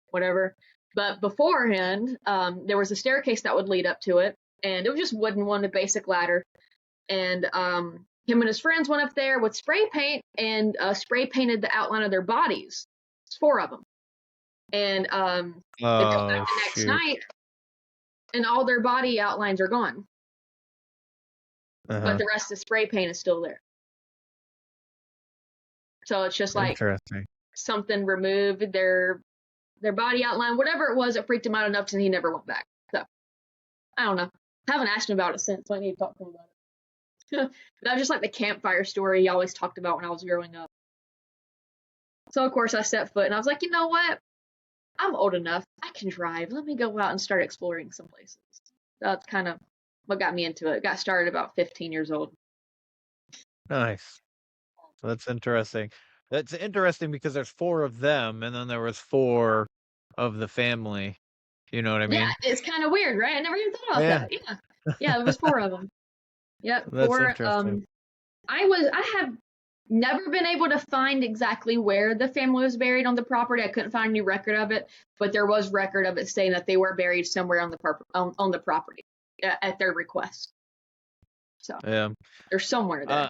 whatever. But beforehand, there was a staircase that would lead up to it, and it was just wooden one, a basic ladder. And him and his friends went up there with spray paint and spray painted the outline of their bodies. It's 4 of them. And they come back the next night, and all their body outlines are gone. But the rest of the spray paint is still there. So it's just like something removed their body outline, whatever it was. It freaked him out enough and he never went back. So I don't know. I haven't asked him about it since. So I need to talk to him about it. That was just like the campfire story he always talked about when I was growing up. So of course I set foot and I was like, you know what? I'm old enough. I can drive. Let me go out and start exploring some places. That's kind of what got me into it. Got started about 15 years old. Nice. That's interesting. That's interesting because there's 4 of them, and then there was 4 of the family. You know what I mean? Yeah, it's kind of weird, right? I never even thought about that. Yeah, it was 4 of them. Yep, That's 4. interesting. I have never been able to find exactly where the family was buried on the property. I couldn't find any record of it, but there was record of it saying that they were buried somewhere on the property at their request. So they're somewhere there.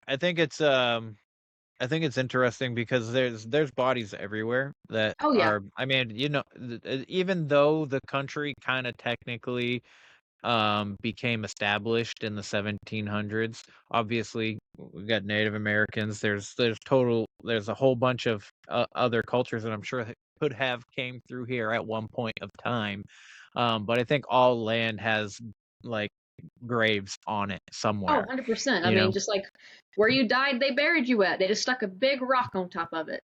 I think it's interesting because there's bodies everywhere that are. I mean, you know, even though the country kind of technically became established in the 1700s. Obviously, we got Native Americans. There's a whole bunch of other cultures that I'm sure that could have came through here at one point of time. But I think all land has like graves on it somewhere. Oh, 100%. I mean, just like where you died, they buried you at. They just stuck a big rock on top of it.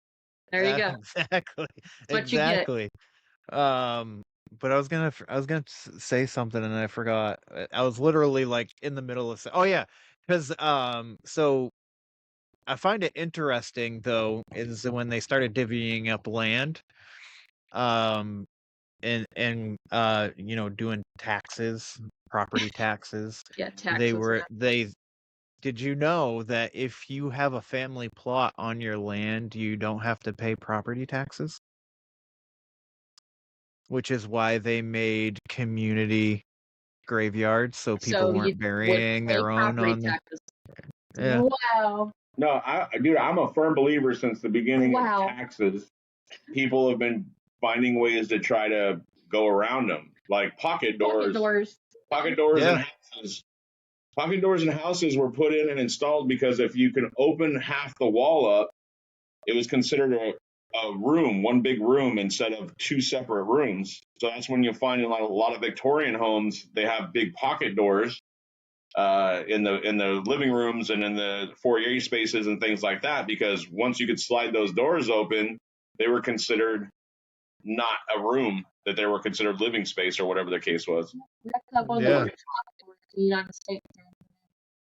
There you go. Exactly. That's what you get. But I was gonna say something and I forgot. I was literally like in the middle of because so I find it interesting though is when they started divvying up land, and you know, doing taxes, property taxes. Yeah, taxes. Did you know that if you have a family plot on your land, you don't have to pay property taxes? Which is why they made community graveyards so people weren't burying their own on them. Yeah. Wow. No, dude, I'm a firm believer since the beginning of taxes. People have been finding ways to try to go around them, like pocket doors. Pocket doors in houses. Pocket doors in houses were put in and installed because if you can open half the wall up, it was considered a room, one big room instead of 2 separate rooms. So that's when you'll find in a lot of Victorian homes, they have big pocket doors in the living rooms and in the foyer spaces and things like that, because once you could slide those doors open, they were considered not a room, that they were considered living space or whatever the case was. The United States.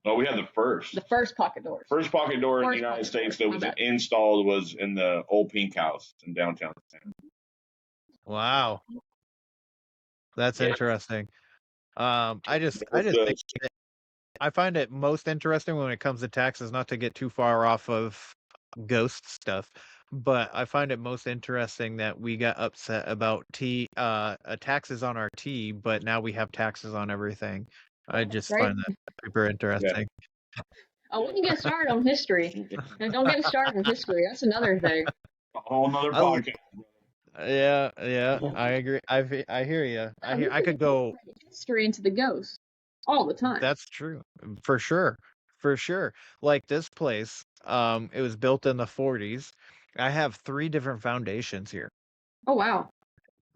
No, we had the first. The first pocket door. First pocket door in the United States that was installed was in the old Pink House in downtown. Wow, that's interesting. I think I find it most interesting when it comes to taxes. Not to get too far off of ghost stuff, but I find it most interesting that we got upset about taxes on our tea, but now we have taxes on everything. I just Right? find that super interesting. I wouldn't get started on history. Don't get me started on history. That's another thing. A whole nother I l- podcast. yeah, I agree. I hear you. I could go. History into the ghost all the time. That's true. For sure. For sure. Like this place, it was built in the 40s. I have 3 different foundations here. Oh wow.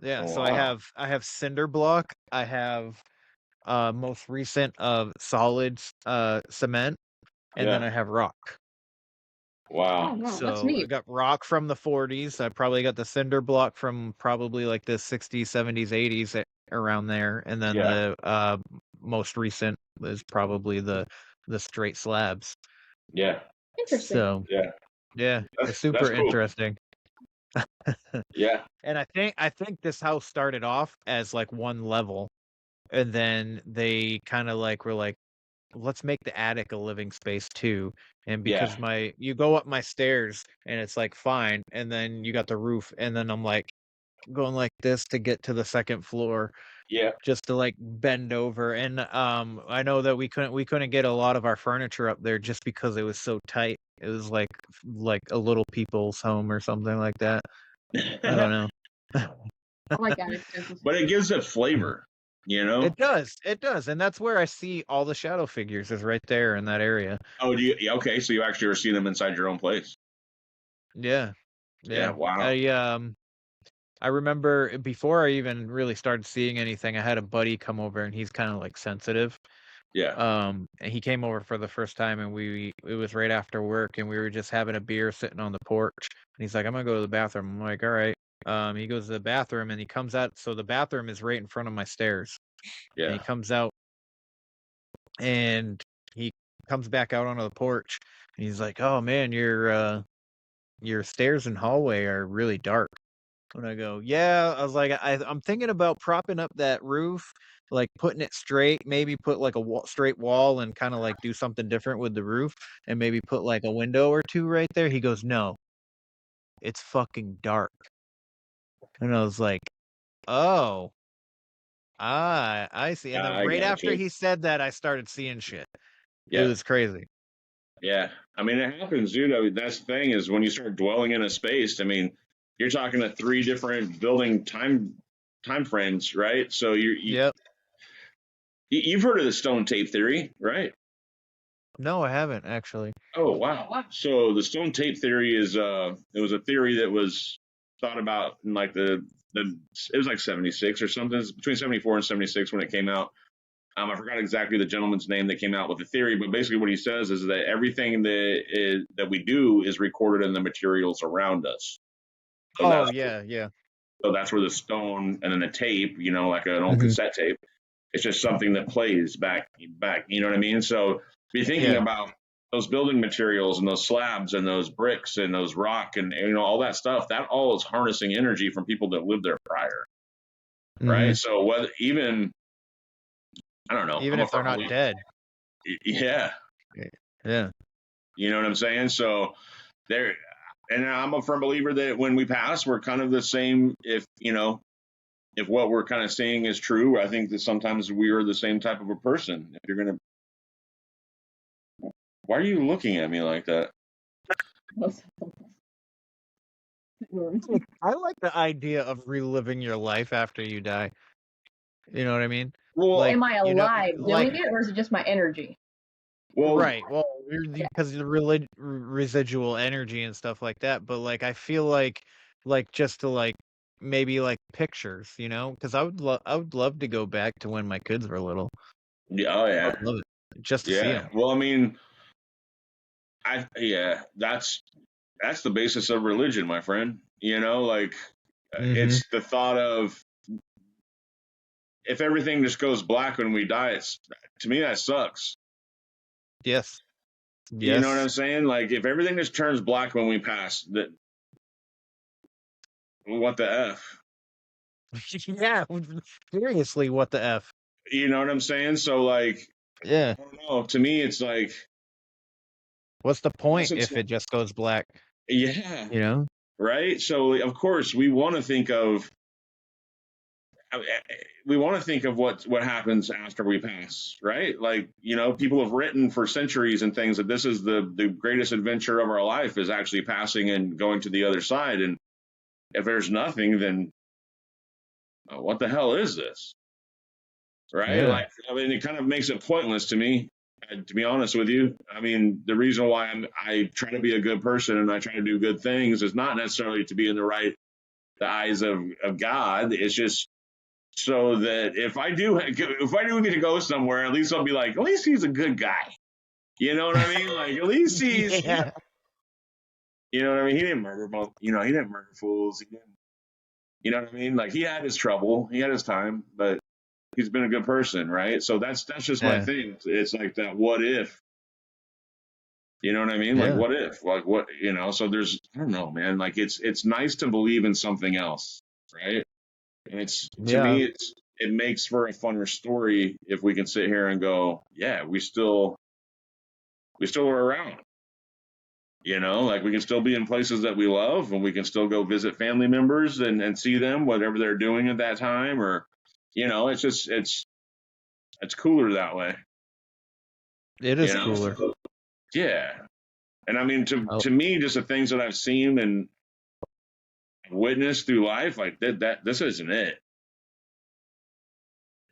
Yeah, Oh, so wow. I have cinder block, I have most recent of solid cement, and then Yeah. I have rock. Oh Wow. wow, that's So I neat. got rock from the 40s. I probably got the cinder block from probably like the 60s, 70s, 80s around there, and then Yeah. the most recent is probably the straight slabs. Yeah. Interesting. So Yeah. yeah, it's That's super cool. interesting. Yeah. And I think this house started off as like one level, and then they kind of like were like, let's make the attic a living space too. And Yeah. because you go up my stairs and it's like fine, and then you got the roof, and then I'm like going like this to get to the second floor Yeah. just to like bend over. And I know that we couldn't get a lot of our furniture up there just because it was so tight. It was like a little people's home or something like that. I don't know. I like attic spaces. But it gives it flavor, you know? It does, and that's where I see all the shadow figures is right there in that area. Oh, yeah, okay, so you actually are seeing them inside your own place. Yeah, Yeah, yeah. wow. I remember before I even really started seeing anything, I had a buddy come over, and he's kind of like sensitive. Yeah. And he came over for the first time, and it was right after work, and we were just having a beer sitting on the porch. And he's like, "I'm gonna go to the bathroom." I'm like, "All right." He goes to the bathroom, and he comes out. So the bathroom is right in front of my stairs. And Yeah. he comes out, and he comes back out onto the porch, and he's like, "Oh man, your stairs and hallway are really dark." And I go, "Yeah." I was like, I'm thinking about propping up that roof, like putting it straight, maybe put like a straight wall and kind of like do something different with the roof, and maybe put like a window or 2 right there. He goes, "No, it's fucking dark." And I was like, "Oh, I see." And then I right got after you. he said that, I started seeing shit. It Yeah. was crazy. Yeah. I mean, it happens, dude. I mean, that's the thing is when you start dwelling in a space, I mean, you're talking to 3 different building time frames, right? So Yep. you've heard of the stone tape theory, right? No, I haven't actually. Oh, wow. So the stone tape theory is it was a theory that was thought about in like the it was like 76 or something. It's between 74 and 76 when it came out. I forgot exactly the gentleman's name that came out with the theory, but basically what he says is that everything that we do is recorded in the materials around us. So Oh that's yeah. so that's where the stone and then the tape, you know, like an old Mhm. cassette tape, it's just something that plays back. You know what I mean? So be thinking Yeah. about those building materials and those slabs and those bricks and those rock and you know all that stuff. That all is harnessing energy from people that lived there prior, right? Mhm. So whether even I don't know, Even I'm a if they're firm not believer. dead. Yeah, Yeah. you know what I'm saying. So there, and I'm a firm believer that when we pass, we're kind of the same. If you know, if what we're kind of saying is true, I think that sometimes we are the same type of a person. If you're gonna, why are you looking at me like that? I like the idea of reliving your life after you die. You know what I mean? Well, Well, Like, am I you know, alive like doing it, or is it just my energy? well, right. Well, because of the residual energy and stuff like that. But like, I feel like just to like maybe like pictures, you know, because I would love to go back to when my kids were little. yeah, oh I yeah, would love it just to see yeah. them. Well, I mean, yeah, that's the basis of religion, my friend. You know, like Mm-hmm. it's the thought of if everything just goes black when we die, it's to me that sucks. Yes. You know what I'm Yes. saying? Like if everything just turns black when we pass, that what the f? Yeah. Seriously, what the f? You know what I'm saying? So like, Yeah. I don't know. To me, it's like, What's the yes, point it's if it just goes black? yeah, You know? right. So of course we want to think of we want to think of what happens after we pass, right? Like, people have written for centuries and things that this is the greatest adventure of our life is actually passing and going to the other side. And if there's nothing, then what the hell is this? Right? Yeah. Like, I mean, it kind of makes it pointless to me, to be honest with you. I mean, the reason why I try to be a good person and I try to do good things is not necessarily to be in the eyes of God. It's just so that if I do get to go somewhere, at least I'll be like, at least he's a good guy. You know what I mean? Like, at least he's, Yeah. you know what I mean? He didn't murder he didn't murder fools. He didn't, you know what I mean? Like, he had his trouble, he had his time, but he's been a good person, right? So that's just my Yeah. thing. It's like that. What if? You know what I mean? Like, Yeah. what if? Like, what? So there's, I don't know, man. Like, it's nice to believe in something else, right? And to Yeah. me, it makes for a funner story if we can sit here and go, yeah, we still are around. Like, we can still be in places that we love, and we can still go visit family members and see them, whatever they're doing at that time, or it's just it's cooler that way. It is cooler. So, yeah. And I mean, Oh. to me, just the things that I've seen and witnessed through life, like that this isn't it.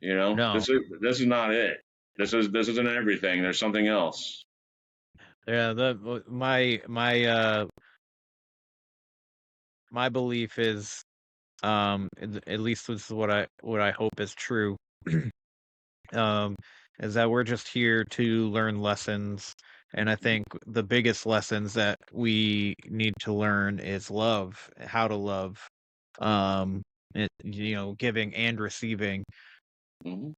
No. This is not it. This isn't everything. There's something else. Yeah, my belief is, at least this is what I hope is true, is that we're just here to learn lessons, and I think the biggest lessons that we need to learn is love, how to love, giving and receiving. Mm-hmm.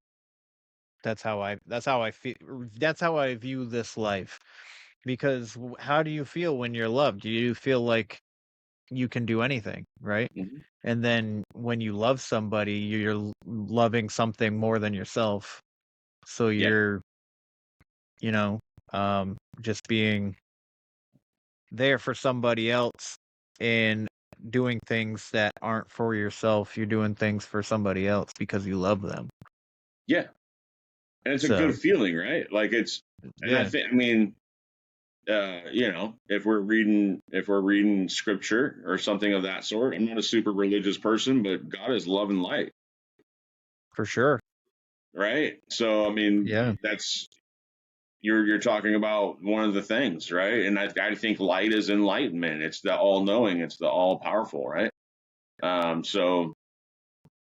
That's how I feel. That's how I view this life. Because how do you feel when you're loved? Do you feel like you can do anything, right? Mm-hmm. And then when you love somebody, you're loving something more than yourself. So you're, just being there for somebody else and doing things that aren't for yourself. You're doing things for somebody else because you love them. Yeah. And it's a So, good feeling, right? Like, it's, and I yeah, think, I mean, if we're reading scripture or something of that sort, I'm not a super religious person, but God is love and light, for sure. right? So, I mean, Yeah, that's, you're talking about one of the things, right? And I think light is enlightenment. It's the all knowing. It's the all powerful, right? So,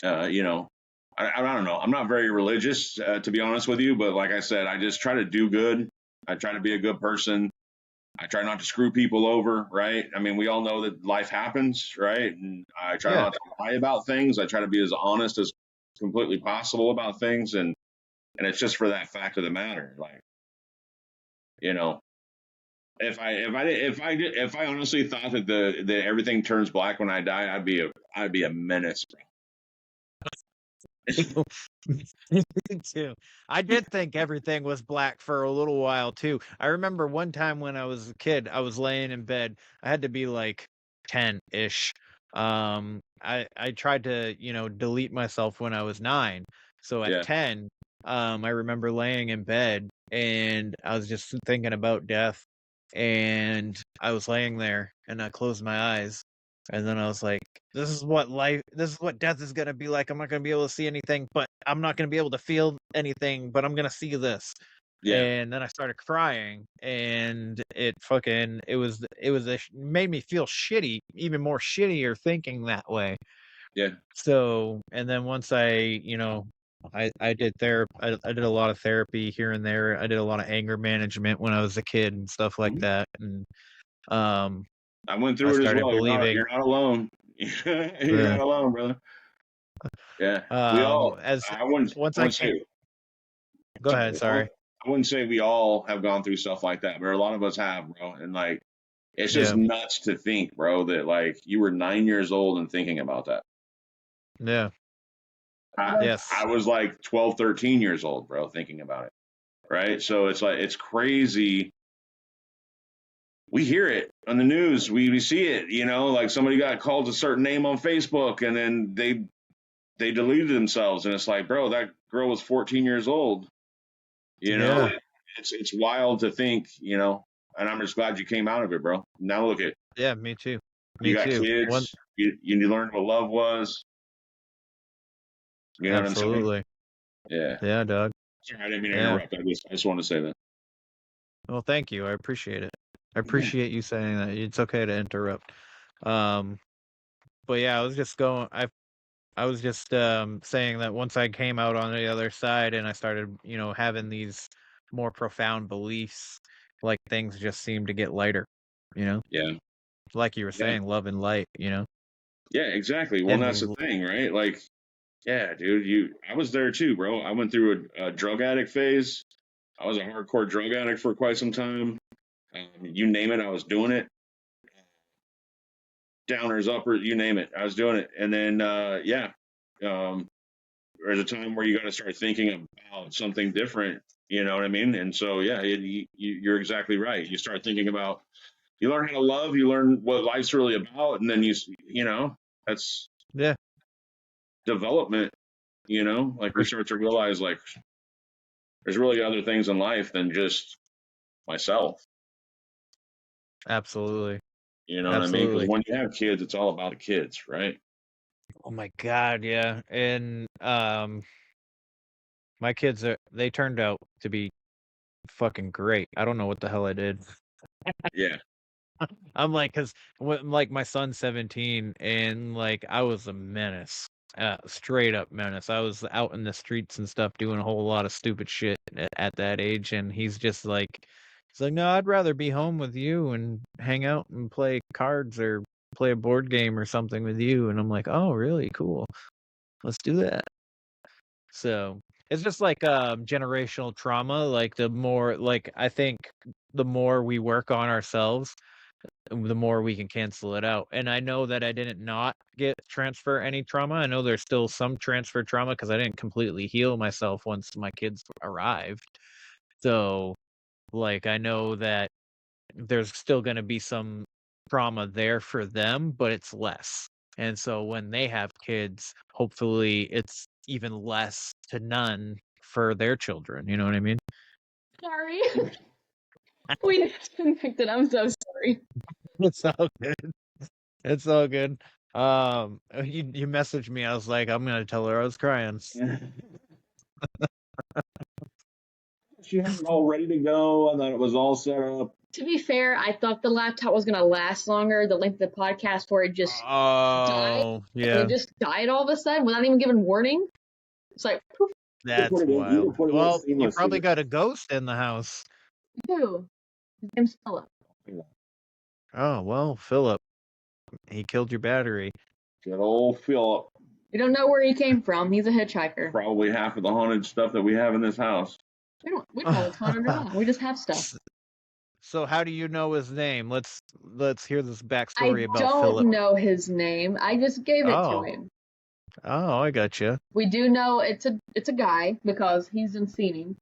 I don't know. I'm not very religious, to be honest with you, but like I said, I just try to do good. I try to be a good person. I try not to screw people over, right? I mean, we all know that life happens, right? And I try yeah, not to lie about things. I try to be as honest as completely possible about things, and it's just for that fact of the matter. Like, if I honestly thought that that everything turns black when I die, I'd be a menace. Me too. I did think everything was black for a little while too. I remember one time when I was a kid, I was laying in bed. I had to be like 10-ish. I tried to, delete myself when I was 9. So at Yeah, 10, I remember laying in bed and I was just thinking about death. And I was laying there and I closed my eyes. And then I was like, this is what death is going to be like. I'm not going to be able to see anything, but I'm not going to be able to feel anything, but I'm going to see this. yeah, And then I started crying and it made me feel shitty, even more shittier thinking that way. yeah. So, and then once I did therapy. I did a lot of therapy here and there. I did a lot of anger management when I was a kid and stuff like Mhm. that. And, um, I went I through it as started well. believing, You're not alone. You're uh, not alone, brother. Yeah, we all. as I wouldn't. once I I wouldn't came, say. go ahead, sorry. I wouldn't say we all have gone through stuff like that, but a lot of us have, bro. And like, it's just Yeah, nuts to think, bro, that like you were 9 years old and thinking about that. yeah, I yes, was like 12, 13 years old, bro, thinking about it. Right. So it's like, it's crazy. We hear it on the news. We see it, like somebody got called a certain name on Facebook and then they they deleted themselves, and it's like, bro, that girl was 14 years old. You know, Yeah. it's wild to think, and I'm just glad you came out of it, bro. Now look at Yeah, me too. you Me got too. kids. You learned what love was. You know what I'm saying? Absolutely. Yeah. Yeah, Doug. Sorry, I didn't mean to Yeah. interrupt. I just want to say that. Well, thank you. I appreciate it. I Yeah. appreciate you saying that. It's okay to interrupt. Um, but yeah, I was just saying that once I came out on the other side and I started, having these more profound beliefs, like things just seemed to get lighter, you know? Yeah. Like you were Yeah. saying, love and light, Yeah. Exactly. Well, And that's the thing, right? Like, yeah, dude. I was there too, bro. I went through a drug addict phase. I was a hardcore drug addict for quite some time. You name it, I was doing it. Downers, uppers, you name it, I was doing it. And then, there's a time where you got to start thinking about something different. You know what I mean? And so, yeah, you're exactly right. You start thinking about, you learn how to love, you learn what life's really about, and then that's yeah, development. Like we start to realize, like, there's really other things in life than just myself. absolutely. You know what I mean? Because when you have kids, it's all about the kids, right? Oh my God, yeah. And my kids they turned out to be fucking great. I don't know what the hell I did. Yeah. I'm like, cause like my son's 17 and like I was a menace, straight up menace. I was out in the streets and stuff doing a whole lot of stupid shit at that age, and he's like, no, I'd rather be home with you and hang out and play cards or play a board game or something with you. And I'm like, oh, really? Cool. Let's do that. So it's just like generational trauma. Like I think the more we work on ourselves, the more we can cancel it out. And I know that I didn't not transfer any trauma. I know there's still some transfer trauma because I didn't completely heal myself once my kids arrived. So like I know that there's still going to be some trauma there for them, but it's less. And so when they have kids, hopefully it's even less to none for their children. You know what I mean? Sorry. We disconnected. I'm so sorry. It's all good. It's all good. You messaged me. I was like, I'm gonna tell her I was crying. She had it all ready to go. I thought it was all set up. To be fair, I thought the laptop was going to last longer, the length of the podcast, where it just died. Oh, yeah. It just died all of a sudden without even giving warning. It's like, poof. That's wild. Well, you probably got a ghost in the house. Who? His name's Philip. Oh, well, Philip. He killed your battery. Good old Philip. We don't know where he came from. He's a hitchhiker. Probably half of the haunted stuff that we have in this house. We don't know what's haunted or not. We just have stuff. So how do you know his name? Let's hear this backstory about Philip. I Philip. don't know his name. I just gave it to him. Oh, I gotcha. We do know it's a guy because he's seen him,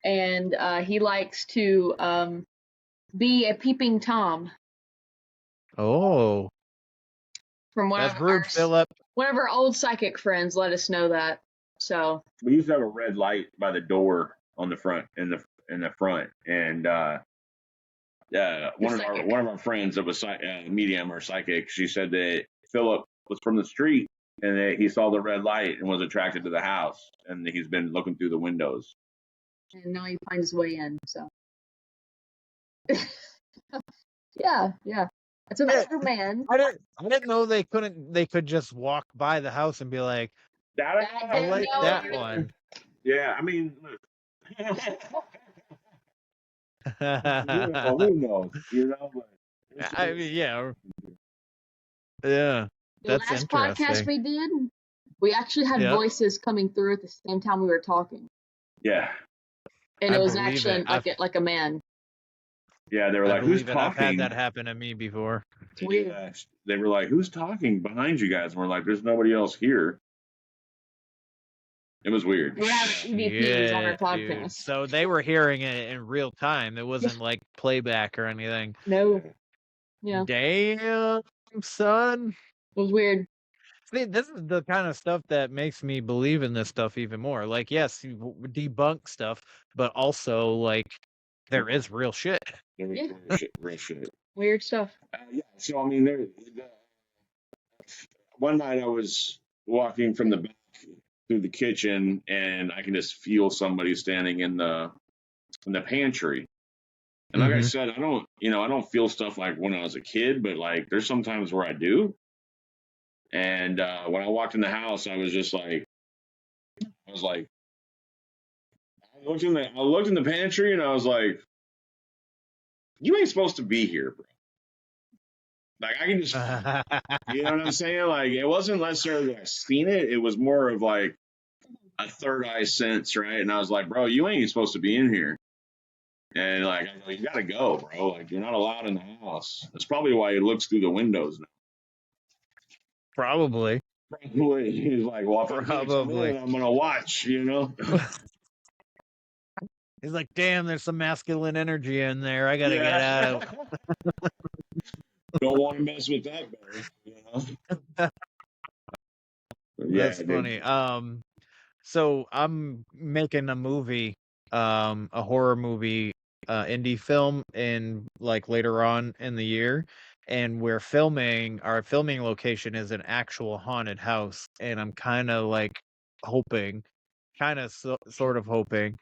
and he likes to be a peeping Tom. Oh, From one that's rude, Philip. One of our old psychic friends let us know that. So we used to have a red light by the door on the front in the front, and one of our friends that was medium or psychic, she said that Philip was from the street and that he saw the red light and was attracted to the house, and he's been looking through the windows. And now he finds his way in. So yeah. It's an older man. I didn't know they could just walk by the house and be like, I like that one. Yeah, I mean, who knows? I mean, yeah. The last podcast we did, we actually had voices coming through at the same time we were talking. Yeah. And it was actually like a man. Yeah, they were like, who's talking? I've had that happen to me before. It's weird. Yeah, they were like, who's talking behind you guys? And we're like, there's nobody else here. It was weird. We're having EVPs on our podcast. Dude. So they were hearing it in real time. It wasn't like playback or anything. No. Yeah. Damn, son. It was weird. See, this is the kind of stuff that makes me believe in this stuff even more. Like, yes, you debunk stuff, but also like there is real shit. Real shit. Weird stuff. Yeah. So I mean, one night I was walking from the back through the kitchen, and I can just feel somebody standing in the pantry. And like I said, I don't feel stuff like when I was a kid, but like there's sometimes where I do. And when I walked in the house, I was just like, I was like, I looked in the pantry, and I was like, you ain't supposed to be here, bro. Like I can just, you know what I'm saying? Like it wasn't necessarily that I seen it; it was more of like a third eye sense, right? And I was like, bro, you ain't supposed to be in here. And like, I go, you gotta go, bro. Like you're not allowed in the house. That's probably why he looks through the windows now. Probably. He's like, well, if I can't come in, I'm gonna watch, you know. He's like, damn, there's some masculine energy in there. I gotta get out of. Don't want to mess with that bear, you know. That's funny. So I'm making a movie, a horror movie, indie film in like later on in the year, and our filming location is an actual haunted house, and I'm kind of like hoping, sort of hoping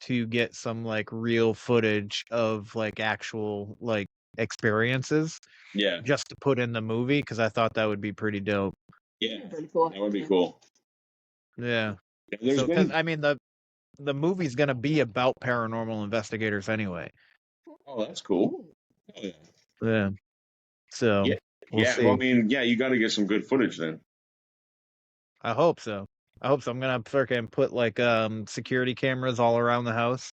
to get some like real footage of like actual like experiences. Yeah. Just to put in the movie because I thought that would be pretty dope. Yeah, pretty cool. That would be cool. Yeah. So, because I mean the movie's gonna be about paranormal investigators anyway. Oh, that's cool. Oh, yeah. Yeah. So we'll see. Well, I mean, yeah, you got to get some good footage then. I hope so. I'm gonna freaking put like security cameras all around the house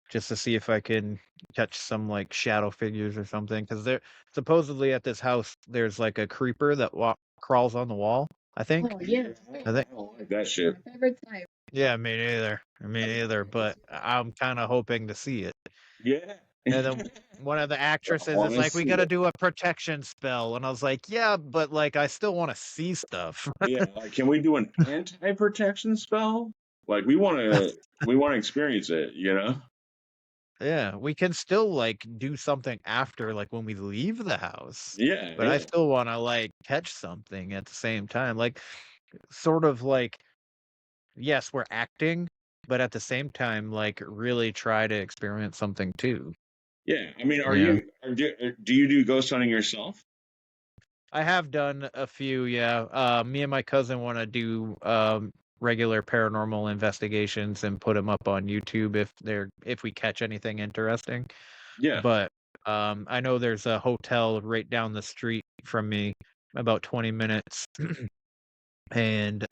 just to see if I can catch some like shadow figures or something. Because there supposedly at this house there's like a creeper that crawls on the wall. I think. Oh yeah. I think. I don't like that shit. My favorite type. Yeah, me neither. But I'm kind of hoping to see it. Yeah. And then one of the actresses is like, we got to do a protection spell. And I was like, yeah, but like, I still want to see stuff. Yeah. Like, can we do an anti-protection spell? Like, we want to experience it, you know? Yeah. We can still like do something after, like when we leave the house. Yeah. But I still want to like catch something at the same time. Like, sort of like, yes, we're acting, but at the same time, like really try to experience something too. Yeah, I mean, do you do ghost hunting yourself? I have done a few, yeah. Me and my cousin want to do regular paranormal investigations and put them up on YouTube if we catch anything interesting. Yeah. But I know there's a hotel right down the street from me, about 20 minutes, and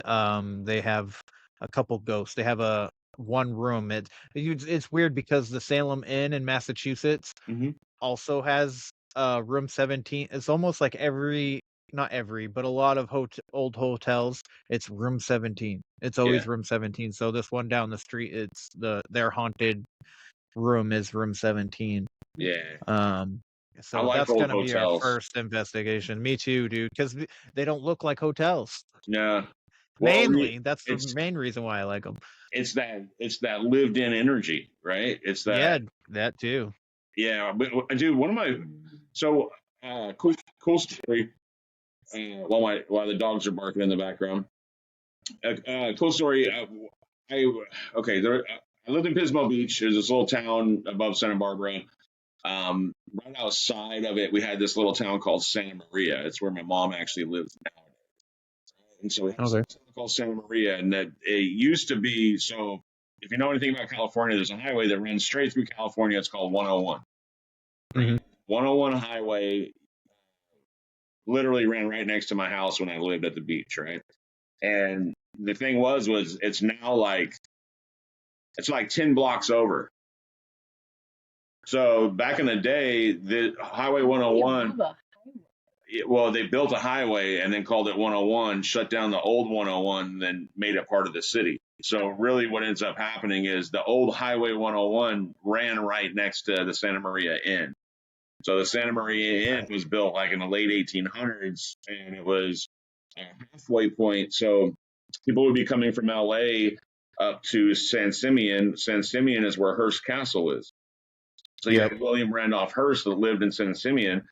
they have a couple ghosts. They have a one room. It's weird because the Salem Inn in Massachusetts also has room 17. It's almost like not every, but a lot of old hotels, it's room 17. It's always room 17. So this one down the street, it's their haunted room is room 17. Yeah. So like that's old gonna be our hotels. first investigation. Me too, dude, because they don't look like hotels. Yeah. Mainly, that's the main reason why I like them. It's that lived-in energy, right? It's that. Yeah, that too. Yeah, but dude, cool story. While the dogs are barking in the background, cool story. I lived in Pismo Beach. There's this little town above Santa Barbara. Right outside of it, we had this little town called Santa Maria. It's where my mom actually lives now. And so we have something called Santa Maria, and that it used to be. So if you know anything about California, there's a highway that runs straight through California. It's called 101. 101 highway literally ran right next to my house when I lived at the beach, right? And the thing was it's now like 10 blocks over. So back in the day, the Highway 101. Well, they built a highway and then called it 101, shut down the old 101, and then made it part of the city. So really what ends up happening is the old Highway 101 ran right next to the Santa Maria Inn. So the Santa Maria Inn was built like in the late 1800s, and it was halfway point. So people would be coming from LA up to San Simeon. San Simeon is where Hearst Castle is. So you have William Randolph Hearst that lived in San Simeon,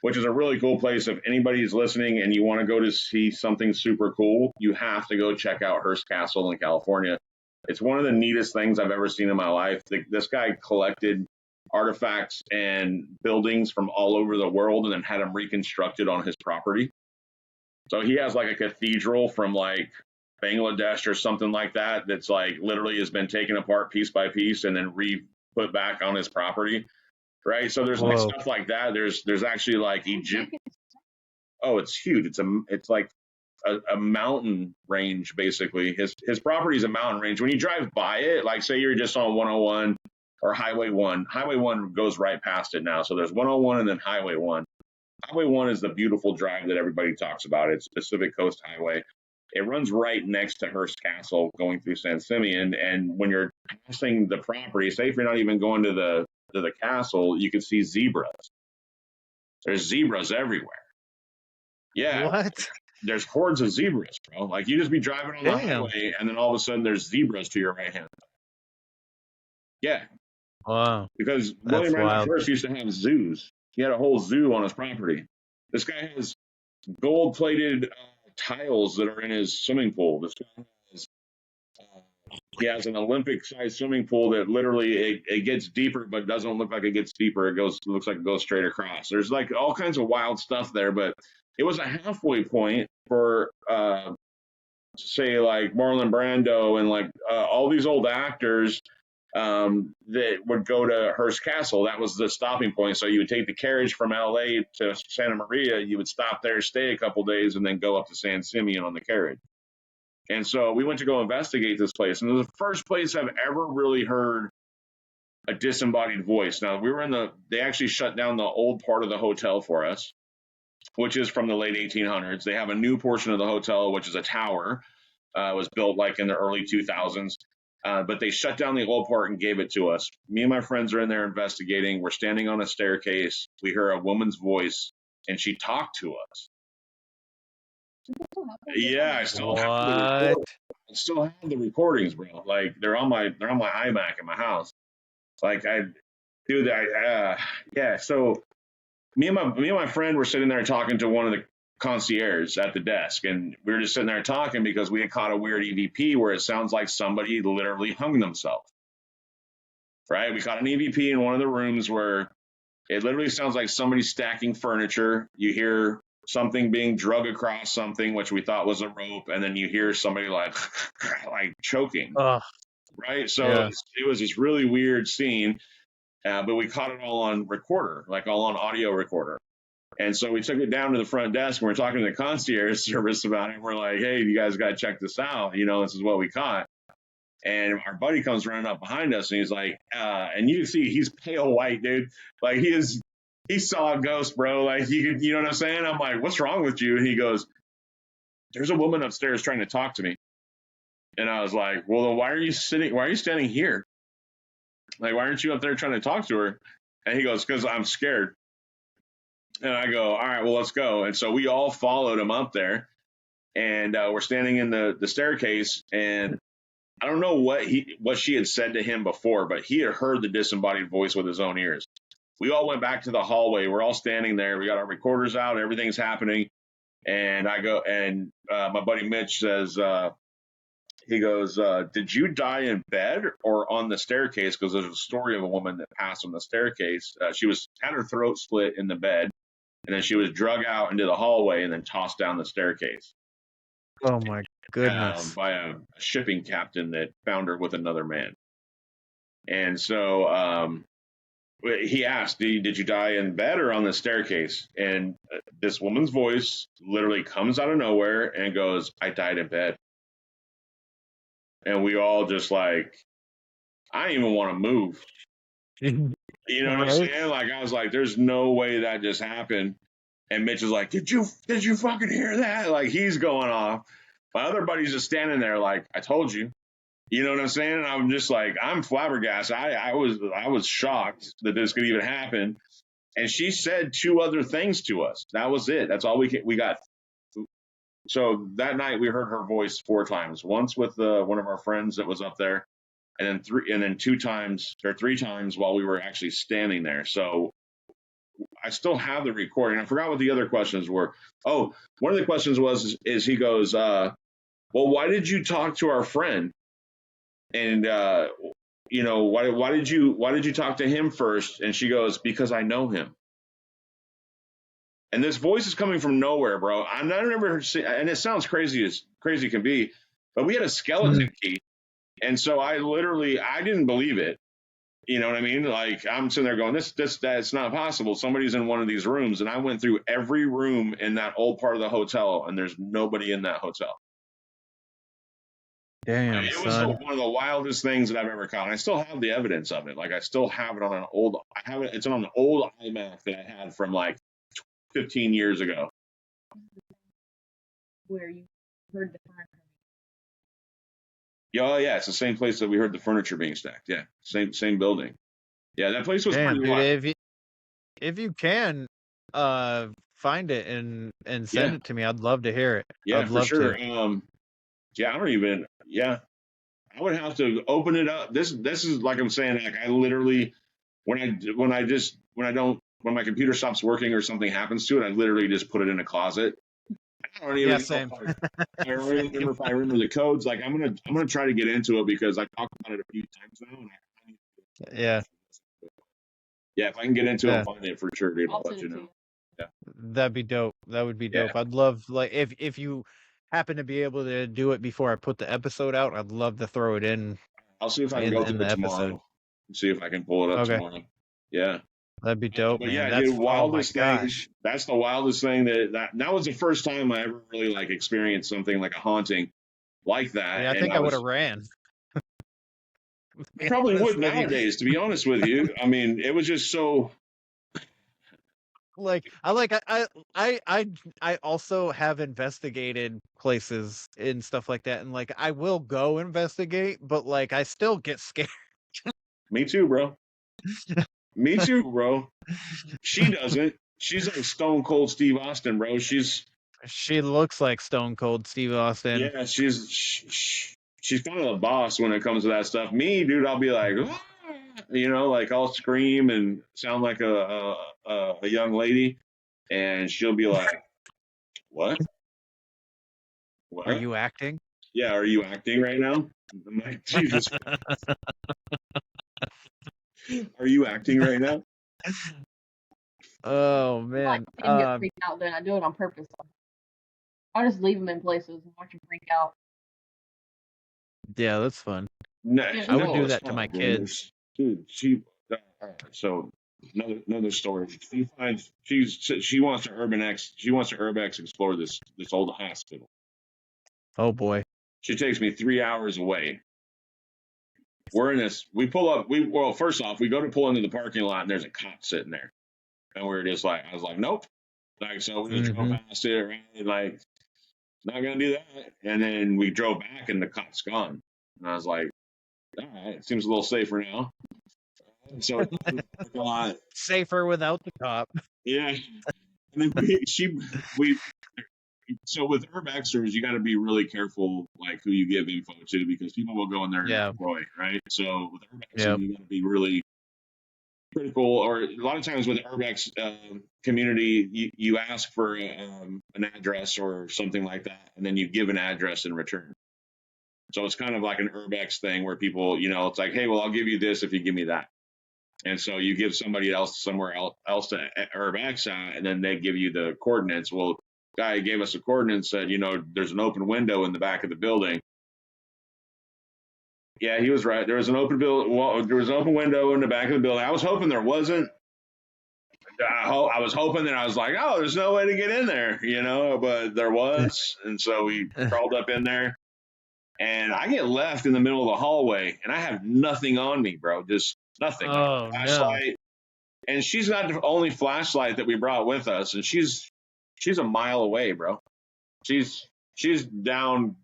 which is a really cool place. If anybody's listening and you want to go to see something super cool, you have to go check out Hearst Castle in California. It's one of the neatest things I've ever seen in my life. This guy collected artifacts and buildings from all over the world and then had them reconstructed on his property. So he has like a cathedral from like Bangladesh or something like that that's like literally has been taken apart piece by piece and then put back on his property. Right. So there's like stuff like that. There's actually like Egypt. Oh, it's huge. It's like a mountain range, basically. His property is a mountain range. When you drive by it, like say you're just on 101 or Highway 1, Highway 1 goes right past it now. So there's 101 and then Highway 1. Highway 1 is the beautiful drive that everybody talks about. It's Pacific Coast Highway. It runs right next to Hearst Castle going through San Simeon. And when you're passing the property, say if you're not even going to the castle, you can see zebras. There's zebras everywhere. Yeah. What? There's hordes of zebras, bro. Like you just be driving on the highway and then all of a sudden there's zebras to your right hand. Yeah. Wow. Because William Randolph Hearst used to have zoos. He had a whole zoo on his property. This guy has gold-plated tiles that are in his swimming pool. This guy has, he has an Olympic-sized swimming pool that literally it gets deeper, but doesn't look like it gets deeper. It looks like it goes straight across. There's like all kinds of wild stuff there, but it was a halfway point for say like Marlon Brando and like all these old actors that would go to Hearst Castle. That was the stopping point. So you would take the carriage from LA to Santa Maria. You would stop there, stay a couple days, and then go up to San Simeon on the carriage. And so we went to go investigate this place. And it was the first place I've ever really heard a disembodied voice. Now, they actually shut down the old part of the hotel for us, which is from the late 1800s. They have a new portion of the hotel, which is a tower. It was built like in the early 2000s. But they shut down the old part and gave it to us. Me and my friends are in there investigating. We're standing on a staircase. We hear a woman's voice, and she talked to us. Yeah, I still have the recordings, bro. Like they're on my iMac in my house. Like yeah. So me and my friend were sitting there talking to one of the concierge at the desk, and we were just sitting there talking because we had caught a weird EVP where it sounds like somebody literally hung themselves. Right? We caught an EVP in one of the rooms where it literally sounds like somebody stacking furniture. You hear something being drug across something, which we thought was a rope, and then you hear somebody like choking. Right? So it was this really weird scene, but we caught it all on recorder, like all on audio recorder. And so we took it down to the front desk and we're talking to the concierge service about it. And we're like, hey, you guys got to check this out. You know, this is what we caught. And our buddy comes running up behind us and he's like, and you see he's pale white, dude. Like he saw a ghost, bro. Like you know what I'm saying? I'm like, what's wrong with you? And he goes, there's a woman upstairs trying to talk to me. And I was like, well, then why are you standing here? Like, why aren't you up there trying to talk to her? And he goes, because I'm scared. And I go, all right, well, let's go. And so we all followed him up there, and we're standing in the staircase. And I don't know what she had said to him before, but he had heard the disembodied voice with his own ears. We all went back to the hallway. We're all standing there. We got our recorders out. Everything's happening. And I go, and my buddy Mitch says, he goes, did you die in bed or on the staircase? Because there's a story of a woman that passed on the staircase. She had her throat split in the bed. And then she was drug out into the hallway and then tossed down the staircase. Oh my goodness! By a shipping captain that found her with another man. And so he asked, did you die in bed or on the staircase? And this woman's voice literally comes out of nowhere and goes, I died in bed. And we all just like, I didn't even want to move. You know what I'm saying? Like, I was like, there's no way that just happened. And Mitch is like, did you fucking hear that? Like, he's going off. My other buddy's just standing there like, I told you. You know what I'm saying? And I'm just like, I'm flabbergasted. I was shocked that this could even happen. And she said 2 other things to us. That was it. That's all we got. So that night we heard her voice 4 times. Once with one of our friends that was up there, and then 2 times or 3 times while we were actually standing there. So I still have the recording. I forgot what the other questions were. Oh, one of the questions is he goes, well, why did you talk to our friend? And why did you talk to him first? And she goes, because I know him. And this voice is coming from nowhere, bro. I've never seen, and it sounds crazy as crazy can be, but we had a skeleton key. And so I didn't believe it. You know what I mean? Like, I'm sitting there going, that's not possible. Somebody's in one of these rooms. And I went through every room in that old part of the hotel, and there's nobody in that hotel. Damn, it was son. one of the wildest things that I've ever caught. And I still have the evidence of it. Like, I still have it on it's on an old iMac that I had from like 15 years ago. Where you heard the furniture. Yeah, it's the same place that we heard the furniture being stacked. Yeah, same building. Yeah, that place was Damn, pretty wild. dude, if you can find it and send it to me, I'd love to hear it. Yeah, I'd for love sure. to. I would have to open it up. This is like I'm saying, like I literally when my computer stops working or something happens to it, I literally just put it in a closet. I don't even know Same. I remember if I remember the codes. Like I'm gonna try to get into it because I talked about it a few times now. And Yeah. Yeah, if I can get into it and find it for sure, dude, I'll I'll let send you it to know. you. Yeah. That'd be dope. That would be dope. Yeah. I'd love, like, if you happen to be able to do it before I put the episode out, I'd love to throw it in. I'll see if I can go through it tomorrow. See if I can pull it up tomorrow. Yeah. That'd be dope, But man. yeah, That's dude, wildest thing. gosh. That's the wildest thing that was the first time I ever really like experienced something like a haunting like that. Yeah, I think I would have ran. I probably would nowadays, to be honest with you. I mean, it was just so. I also have investigated places and stuff like that, and like I will go investigate, but like I still get scared. Me too, bro. Me too, bro. She doesn't. She's like Stone Cold Steve Austin, bro. She looks like Stone Cold Steve Austin. Yeah, she's kind of the boss when it comes to that stuff. Me, dude, I'll be like, ah! Like I'll scream and sound like a young lady, and she'll be like, "What? What? Are you acting? Yeah, are you acting right now?" I'm like, Jesus. Are you acting right now? Oh man. I like get freaked out. Then I do it on purpose. I'll just leave them in places and watch them freak out. Yeah, that's fun. No, I would do that to my kids. Dude, so another story. She wants to urbex explore this old hospital. Oh boy. She takes me 3 hours away. We're in this. We pull up. First off, we go to pull into the parking lot, and there's a cop sitting there, and we're just like, I was like, nope. Like, so we just drove past it, right? Like, not gonna do that. And then we drove back, and the cop's gone. And I was like, all right, it seems a little safer now. So a lot safer without the cop. Yeah. And then so with urbexers, you got to be really careful, like who you give info to, because people will go in there and destroy, right? So with urbexing, you got to be really critical. Or a lot of times with the urbex community, you ask for an address or something like that, and then you give an address in return. So it's kind of like an urbex thing where people, it's like, hey, well, I'll give you this if you give me that. And so you give somebody else somewhere else to urbex at, and then they give you the coordinates. Well, guy gave us the coordinates, said, there's an open window in the back of the building. Yeah, he was right. There was an open window in the back of the building. I was hoping there wasn't. I was hoping that I was like, oh, there's no way to get in there, but there was. And so we crawled up in there, and I get left in the middle of the hallway, and I have nothing on me, bro. Just nothing. Oh, flashlight. No. And she's not the only flashlight that we brought with us, and she's a mile away, bro. She's down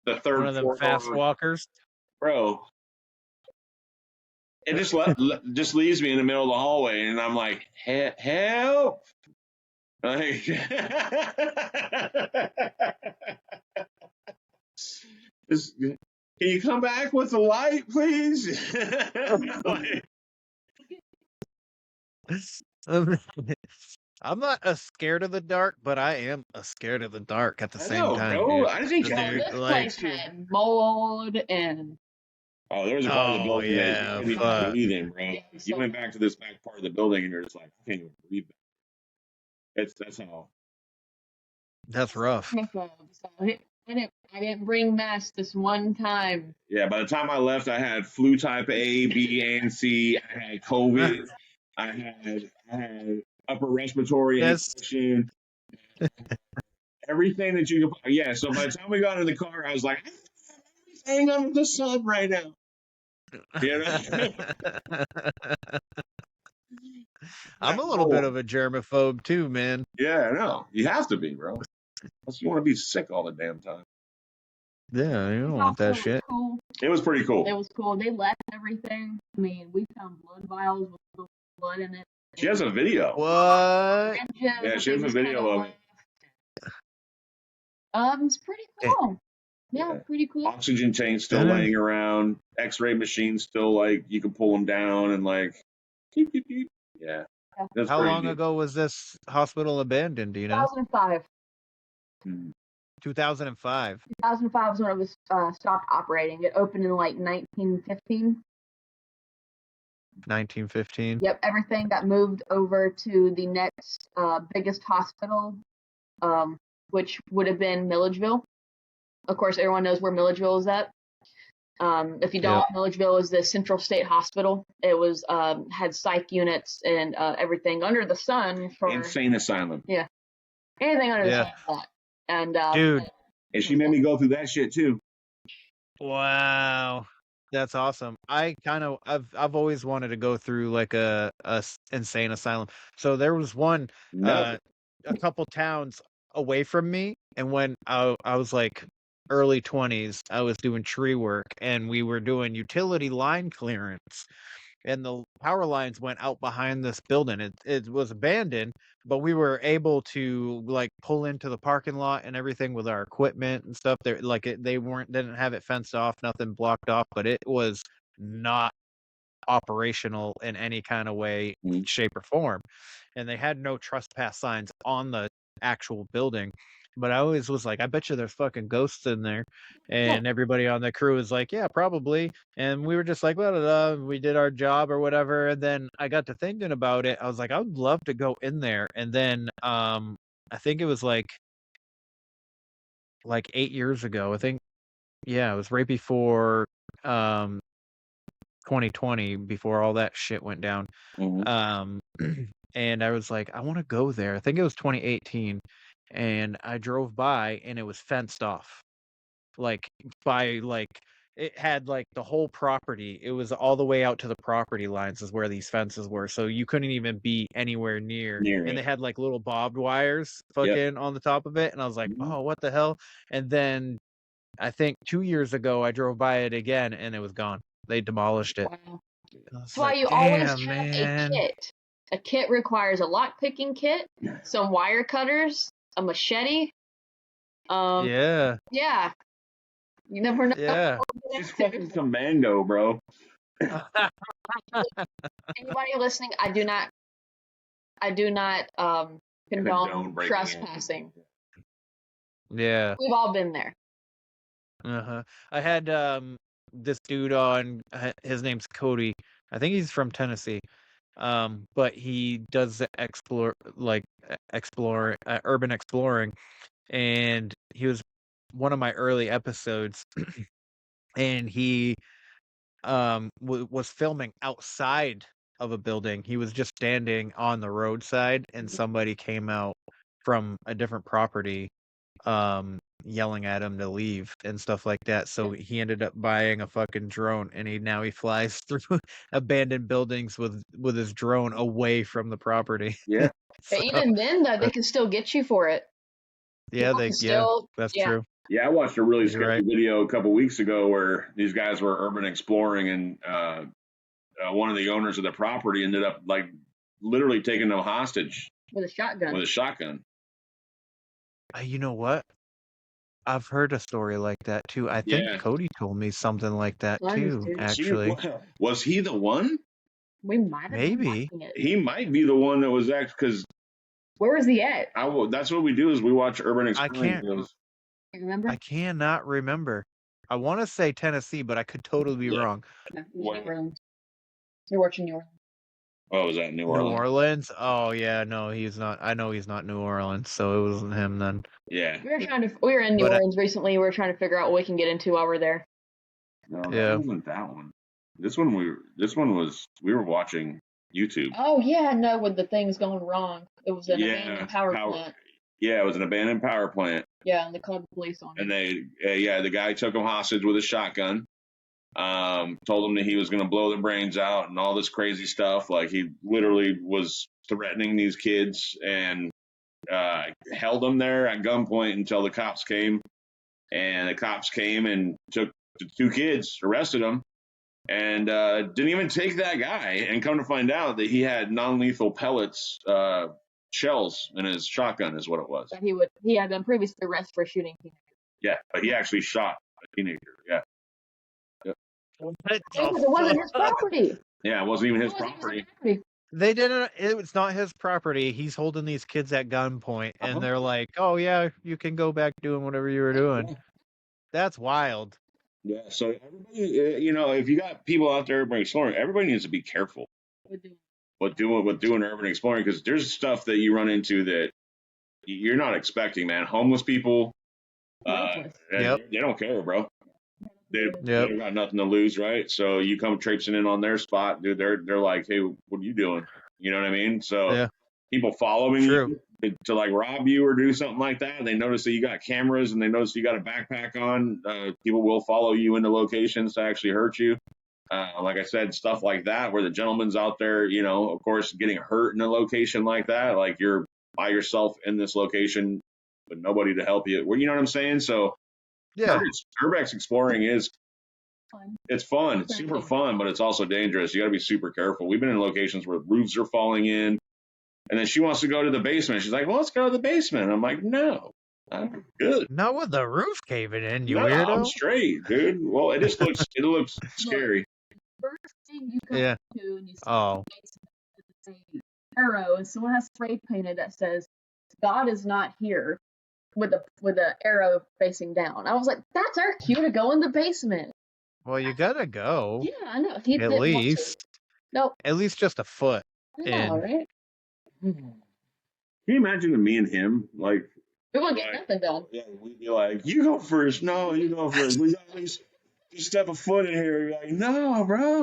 the third. One of them fast walkers, bro. It just leaves me in the middle of the hallway, and I'm like, help! Like, can you come back with the light, please? I'm not scared of the dark, but I am scared of the dark at the I same know, time, bro. dude. I think Dude, This like, place had mold and oh, there was a part of the oh building that you yeah, couldn't even fuck, breathe in, bro. You went back to this back part of the building, and you're just like, I can't even breathe. That's how. that's rough. germaphobe, so I didn't bring masks this one time. Yeah. By the time I left, I had flu type A, B, and C. I had COVID. I had upper respiratory Yes. infection. Everything that you could. Yeah. So by the time we got in the car, I was like, everything under the sun right now. You know? I'm a little bit of a germaphobe too, man. Yeah, I know. You have to be, bro. Unless you want to be sick all the damn time. Yeah, you don't want that shit. Cool. It was pretty cool. It was cool. They left everything. I mean, we found blood vials with blood in it. She has a video. What? Yeah, she has a video of it. It's pretty cool. Yeah, pretty cool. Oxygen tanks still laying around. X-ray machines still, like, you can pull them down and, like, beep, beep, beep. Yeah. How long ago was this hospital abandoned, do you know? 2005. 2005. 2005 was when it was stopped operating. It opened in like 1915. 1915. Yep, everything got moved over to the next biggest hospital, which would have been Milledgeville. Of course, everyone knows where Milledgeville is at. If you don't, Milledgeville is the Central State Hospital. It was had psych units and everything under the sun for insane asylum. Yeah, anything under the sun. And dude, and she made me go through that shit too. Wow, that's awesome. I've always wanted to go through like a insane asylum. So there was one a couple towns away from me, and when I was like early 20s, I was doing tree work, and we were doing utility line clearance, and the power lines went out behind this building. It was abandoned, but we were able to like pull into the parking lot and everything with our equipment and stuff. They didn't have it fenced off, nothing blocked off, but it was not operational in any kind of way, shape, or form. And they had no trespass signs on the actual building. But I always was like, I bet you there's fucking ghosts in there. And everybody on the crew was like, yeah, probably. And we were just like, we did our job or whatever. And then I got to thinking about it. I was like, I would love to go in there. And then I think it was like 8 years ago. I think, yeah, it was right before 2020, before all that shit went down. And I was like, I want to go there. I think it was 2018. And I drove by and it was fenced off. It had like the whole property. It was all the way out to the property lines is where these fences were. So you couldn't even be anywhere near it. And they had like little barbed wires fucking on the top of it. And I was like, oh, what the hell? And then I think 2 years ago, I drove by it again and it was gone. They demolished it. Wow. That's why you always have a kit. A kit requires a lock picking kit, some wire cutters, a machete. Yeah. You never know. Yeah. She's fucking commando, bro. Anybody listening, I do not condone trespassing. Yeah. We've all been there. I had this dude on, his name's Cody. I think he's from Tennessee. But he does urban exploring, and he was one of my early episodes, and he was filming outside of a building. He was just standing on the roadside, and somebody came out from a different property yelling at him to leave and stuff like that. So he ended up buying a fucking drone, and he flies through abandoned buildings with his drone away from the property. Yeah. But even then, though, they can still get you for it. Yeah, that's true. Yeah, I watched a really sketchy video a couple weeks ago where these guys were urban exploring, and one of the owners of the property ended up like literally taking them hostage With a shotgun. with a shotgun. You know what? I've heard a story like that too. I think Yeah. Cody told me something like that Watkins too, too. actually. Was he the one? We might have been Maybe. watching it. He might be the one that was actually, because Where was he at? that's what we do is we watch Urban I Exploring can't videos. You remember? I cannot remember. I want to say Tennessee, but I could totally be Yeah. wrong. No, New What? Orleans. You're watching New Orleans. Oh, was that New New Orleans? Orleans? Oh yeah, no, he's not. I know he's not New Orleans, so it wasn't him then. Yeah. We were in New But, Orleans recently. We were trying to figure out what we can get into while we're there. No, Yeah. that wasn't that one. This one was we were watching YouTube. Oh yeah, no, with the things going wrong. It was an abandoned power plant. Yeah, it was an abandoned power plant, Yeah, and they called the police on and it. the guy took him hostage with a shotgun. Told him that he was going to blow their brains out and all this crazy stuff. Like he literally was threatening these kids and held them there at gunpoint until the cops came. And the cops came and took the two kids, arrested them, and didn't even take that guy. And come to find out that he had non-lethal pellets, shells in his shotgun, is what it was. That he had been previously arrested for shooting teenagers. Yeah, but he actually shot a teenager. Yeah. It wasn't his property. Yeah, it wasn't even his It wasn't property. They didn't. It's not his property. He's holding these kids at gunpoint, and they're like, "Oh yeah, you can go back doing whatever you were doing." That's wild. Yeah, so everybody, if you got people out there urban exploring, everybody needs to be careful with doing urban exploring, because there's stuff that you run into that you're not expecting, man. Homeless people, Yep. they don't care, bro. They got nothing to lose, right? So you come traipsing in on their spot, dude. They're like, hey, what are you doing? You know what I mean? So people following you to like rob you or do something like that. They notice that you got cameras and they notice you got a backpack on. People will follow you into locations to actually hurt you. Like I said, stuff like that, where the gentleman's out there, of course, getting hurt in a location like that. Like you're by yourself in this location with nobody to help you. You know what I'm saying? So yeah, urbex exploring is it's fun. It's super fun, but it's also dangerous. You got to be super careful. We've been in locations where roofs are falling in, and then she wants to go to the basement. She's like, well, let's go to the basement. And I'm like, no, I'm good. Not with the roof caving in, you no, weirdo. I'm straight, dude. Well, it looks scary. First thing you come to and you see Oh. it's an arrow, and someone has spray painted that says God is not here, with a arrow facing down. I was like, that's our cue to go in the basement. Well, you gotta go. Yeah, I know. At least. Nope. At least just a foot. I know, right? Can you imagine me and him like? We won't get nothing done. Yeah, we'd be like, you go first. No, you go first. We got at least just step a foot in here. You're like, no, bro.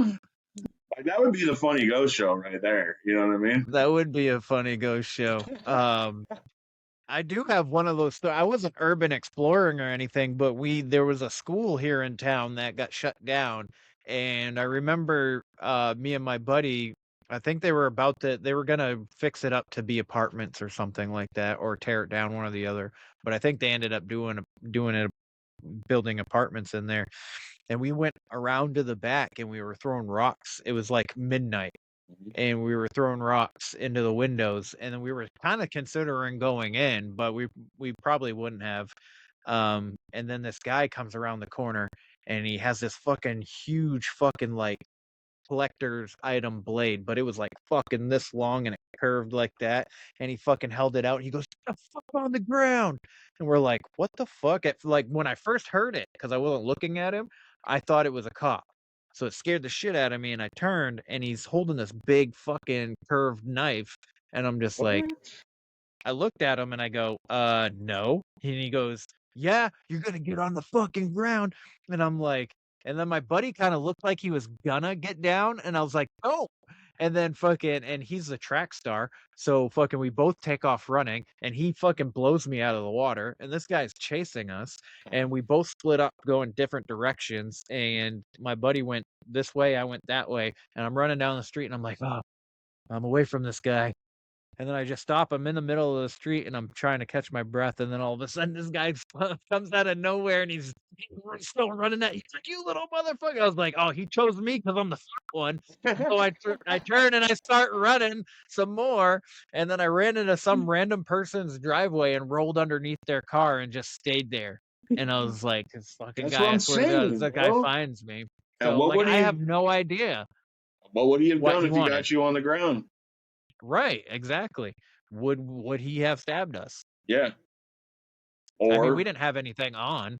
Like that would be the funny ghost show right there. You know what I mean? That would be a funny ghost show. I do have one of those. I wasn't urban exploring or anything, but there was a school here in town that got shut down, and I remember me and my buddy. I think they were gonna fix it up to be apartments or something like that, or tear it down, one or the other. But I think they ended up doing it, building apartments in there. And we went around to the back and we were throwing rocks. It was like midnight. And we were throwing rocks into the windows, and then we were kind of considering going in, but we probably wouldn't have. And then this guy comes around the corner, and he has this fucking huge fucking like collector's item blade, but it was like fucking this long and it curved like that, and he fucking held it out, and he goes, "Get the fuck on the ground!" And we're like, "What the fuck?" Like when I first heard it, because I wasn't looking at him, I thought it was a cop. So it scared the shit out of me, and I turned, and he's holding this big fucking curved knife, and I'm just like, I looked at him and I go, no. And he goes, yeah, you're gonna get on the fucking ground. And I'm like, and then my buddy kind of looked like he was gonna get down, and I was like, oh. And then and he's a track star, so fucking we both take off running, and he fucking blows me out of the water, and this guy's chasing us, and we both split up going different directions, and my buddy went this way, I went that way, and I'm running down the street, and I'm like, oh, I'm away from this guy. And then I just stop. I'm in the middle of the street and I'm trying to catch my breath. And then all of a sudden, this guy comes out of nowhere and he's still running at. He's like, "You little motherfucker!" I was like, "Oh, he chose me because I'm the fat one." So I turn and I start running some more. And then I ran into some random person's driveway and rolled underneath their car and just stayed there. And I was like, "This fucking That's what guy! I I'm swear to God, saying, this guy bro. finds me." And So what like, would I he have no idea have what done he if he wanted. got you on the ground? Right? Exactly. Would he have stabbed us? Yeah. I mean, we Or didn't have anything on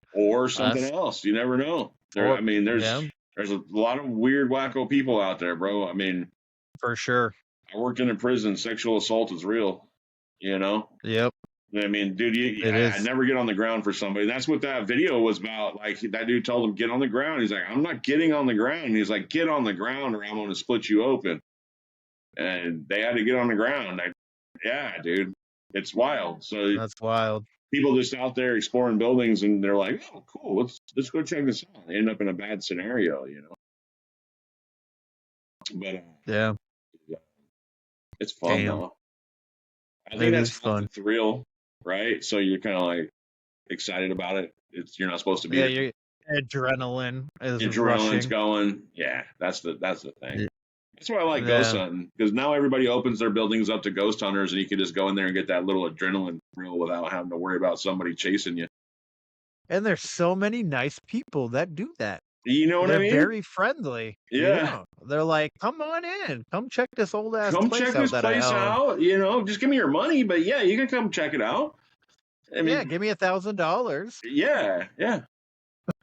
something us, else. You never know. or There's yeah, a lot of weird, wacko people out there, bro. I mean, for sure. I worked in a prison. Sexual assault is real. You know. Yep, I mean, dude, it I is. never get on the ground for somebody. That's what that video was about. Like that dude told him, "Get on the ground." He's like, "I'm not getting on the ground." He's like, "Get on the ground, or I'm going to split you open." And they had to get on the ground. Yeah, dude, it's wild. So That's wild. people just out there exploring buildings, and they're like, "Oh, cool, let's go check this out." They end up in a bad scenario, you know. But Yeah. it's fun Damn. though. I think It that's is half fun. the thrill, right? So you're kind of like excited about it. You're not supposed to be Yeah, there. your adrenaline is Adrenaline's rushing. going. Yeah, that's the thing. That's why I like ghost Yeah. hunting, because now everybody opens their buildings up to ghost hunters, and you can just go in there and get that little adrenaline thrill without having to worry about somebody chasing you. And there's so many nice people that do that. You know what I They're mean? very friendly. Yeah. They're like, "Come on in. Come check this old ass Come place check out this that I place own. out. You know, just give me your money, but yeah, you can come check it out. I Yeah, mean, give me $1,000. yeah.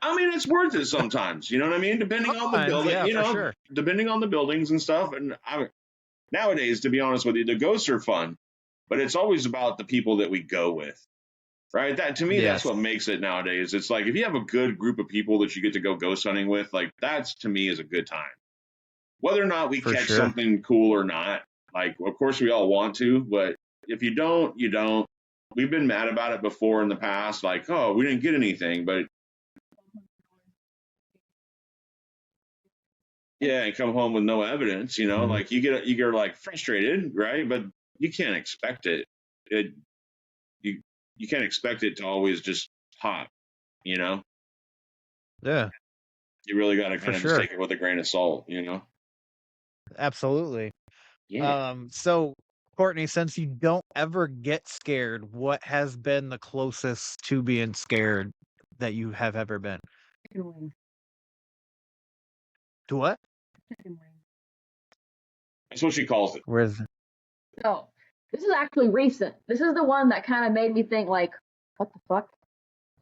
I mean, it's worth it sometimes. You know what I mean? Depending on the Sometimes, building, yeah, for sure. depending on the buildings and stuff. And nowadays, to be honest with you, the ghosts are fun, but it's always about the people that we go with. Right. That to me, that's Yes, what makes it nowadays. It's like if you have a good group of people that you get to go ghost hunting with, like that's to me is a good time. Whether or not we for catch sure. something cool or not, like of course we all want to, but if you don't, you don't. We've been mad about it before in the past, like, oh, we didn't get anything, but yeah, and come home with no evidence, Mhm. like you get like frustrated, right? But you can't expect it. It you you can't expect it to always just pop, you know? Yeah, You really got to for kind of just sure. take it with a grain of salt, you know? Absolutely. Yeah. So Courtney, since you don't ever get scared, what has been the closest to being scared that you have ever been? Chicken wing. To what? Chicken wing. That's what she calls it. Where's Oh, this is actually recent. This is the one that kind of made me think, like, what the fuck?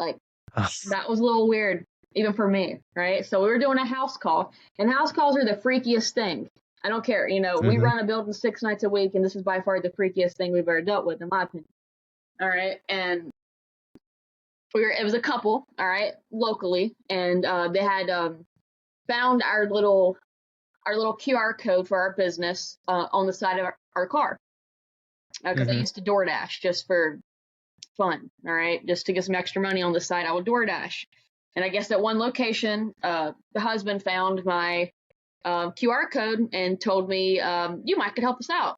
Like, that was a little weird, even for me, right? So we were doing a house call, and house calls are the freakiest thing. I don't care. We Mhm. run a building 6 nights a week, and this is by far the freakiest thing we've ever dealt with, in my opinion. All right, and it was a couple, all right, locally, and they had found our little QR code for our business on the side of our car, because I Mhm. used to DoorDash just for fun, all right, just to get some extra money on the side. I would DoorDash, and I guess at one location, the husband found my QR code and told me, "You might could help us out."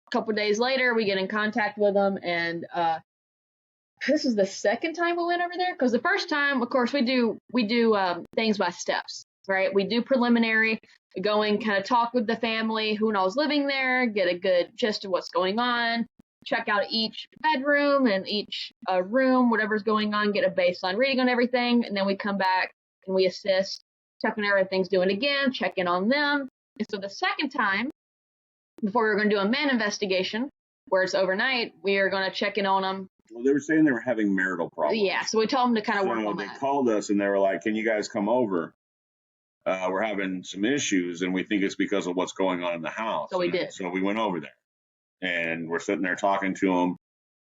A couple of days later, we get in contact with them, and this is the second time we went over there, because the first time, of course, we do things by steps, right? We do preliminary, going kind of talk with the family, who knows living there, get a good gist of what's going on, check out each bedroom and each room, whatever's going on, get a baseline reading on everything, and then we come back and we assist, check on everything's doing again, check in on them. And so the second time, before we were going to do a man investigation, where it's overnight, we are going to check in on them. Well, they were saying they were having marital problems. Yeah, so we told them to kind of work on they that. called us and they were like, "Can you guys come over? We're having some issues, and we think it's because of what's going on in the house." So we did. So we went over there, and we're sitting there talking to them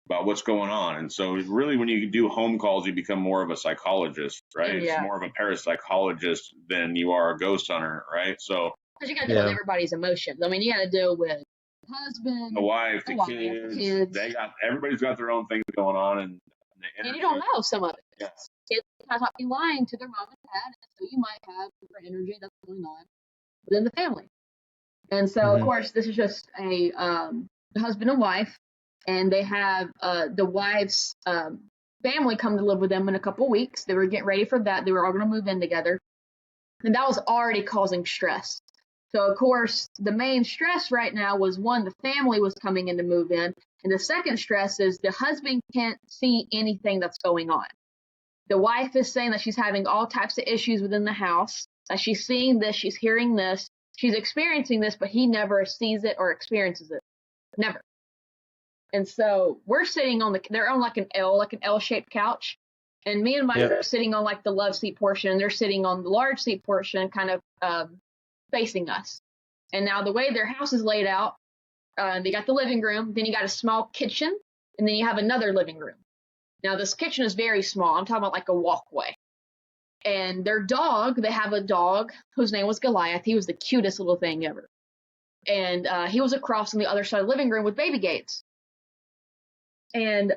about what's going on. And so really, when you do home calls, you become more of a psychologist, right? Yeah. It's more of a parapsychologist than you are a ghost hunter, right? So because you got to deal with everybody's emotions. I mean, you got to deal with the husband, the wife, the kids. Everybody's got their own things going on, and you don't know some of it. Yeah. Kids might not be lying to their mom and dad, and so you might have different energy that's going on within the family. And so, of course, this is just a husband and wife, and they have the wife's family come to live with them in a couple weeks. They were getting ready for that. They were all going to move in together. And that was already causing stress. So, of course, the main stress right now was, one, the family was coming in to move in. And the second stress is the husband can't see anything that's going on. The wife is saying that she's having all types of issues within the house, that she's seeing this, she's hearing this, she's experiencing this, but he never sees it or experiences it. Never. And so we're sitting on they're on like an L-shaped couch. And me and Micah are sitting on like the love seat portion, and they're sitting on the large seat portion, kind of facing us. And now the way their house is laid out, they got the living room, then you got a small kitchen, and then you have another living room. Now this kitchen is very small. I'm talking about like a walkway. And their dog, they have a dog whose name was Goliath. He was the cutest little thing ever. And he was across on the other side of the living room with baby gates. And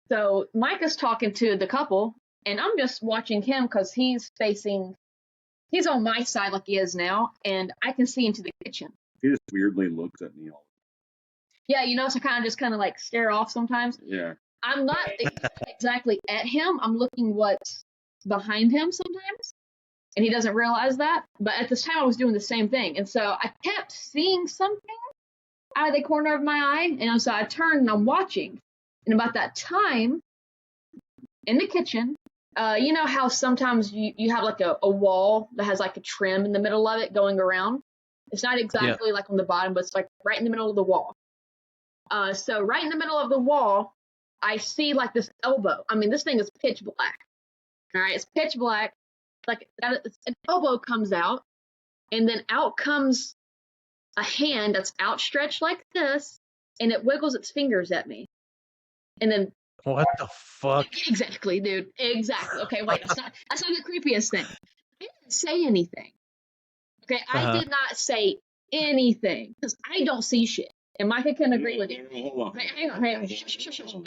so Micah's talking to the couple, and I'm just watching him because he's on my side like he is now, and I can see into the kitchen. He just weirdly looks at me all. Yeah, so kind of like stare off sometimes. Yeah. I'm not exactly at him. I'm looking what's behind him sometimes, and he doesn't realize that. But at this time, I was doing the same thing, and so I kept seeing something out of the corner of my eye, and so I turned and I'm watching. And about that time, in the kitchen, you know how sometimes you have like a wall that has like a trim in the middle of it going around? It's not exactly like on the bottom, but it's like right in the middle of the wall. So right in the middle of the wall, I see like this elbow. I mean, this thing is pitch black. All right, it's pitch black. Like an elbow comes out, and then out comes a hand that's outstretched like this, and it wiggles its fingers at me. And then what the fuck? Exactly, dude. Exactly. Okay, wait. That's not the creepiest thing. I didn't say anything. Okay, I did not say anything because I don't see shit. And Micah can agree with you. Hold on. Hang on. Shh.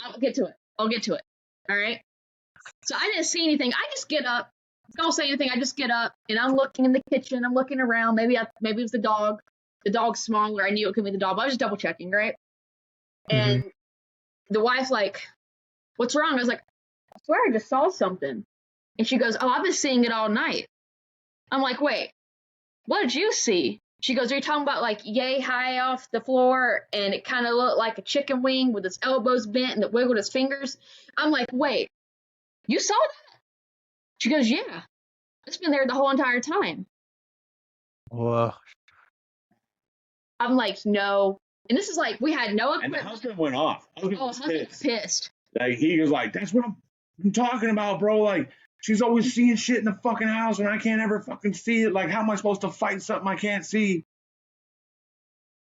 I'll get to it. All right. So I didn't see anything. I just get up. Don't say anything. I just get up and I'm looking in the kitchen. I'm looking around. Maybe it was the dog. The dog's smaller. I knew it could be the dog. But I was just double checking, right? And the wife's like, "What's wrong?" I was like, "I swear I just saw something." And she goes, "Oh, I've been seeing it all night." I'm like, "Wait, what did you see?" She goes, "Are you talking about like yay high off the floor and it kind of looked like a chicken wing with its elbows bent and it wiggled its fingers?" I'm like, "Wait, you saw that?" She goes, "Yeah, it's been there the whole entire time." Whoa. I'm like, "No." And this is like, we had no equipment. And the husband went off. Husband's pissed. Like, he was like, "That's what I'm talking about, bro. Like, she's always seeing shit in the fucking house and I can't ever fucking see it. Like, how am I supposed to fight something I can't see?"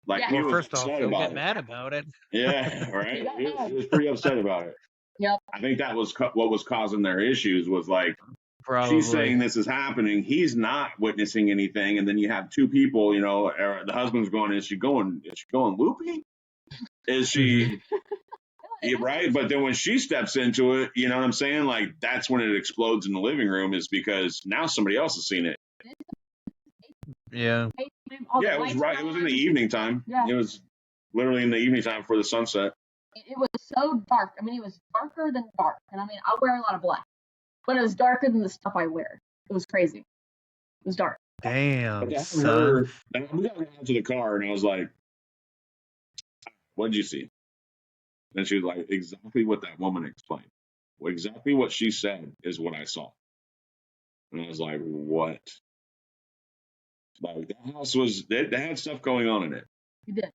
Like, Yeah. he Well, was first off, upset don't about get it. mad about it. Yeah, right. He was pretty upset about it. Yep. I think that was what was causing their issues was like, Probably. she's saying this is happening. He's not witnessing anything. And then you have two people, the husband's going, is she going loopy? Is she, right? But then when she steps into it, you know what I'm saying? Like, that's when it explodes in the living room, is because now somebody else has seen it. Yeah. Yeah, it was right. It was in the evening time. Yeah. It was literally in the evening time before the sunset. It was so dark. I mean, it was darker than dark. And I mean, I wear a lot of black, but it was darker than the stuff I wear. It was crazy. It was dark. Damn, And son. we got into the car and I was like, "What did you see?" And she was like, "Exactly what that woman explained. Exactly what she said is what I saw." And I was like, "What?" Like, the house they had stuff going on in it. You did.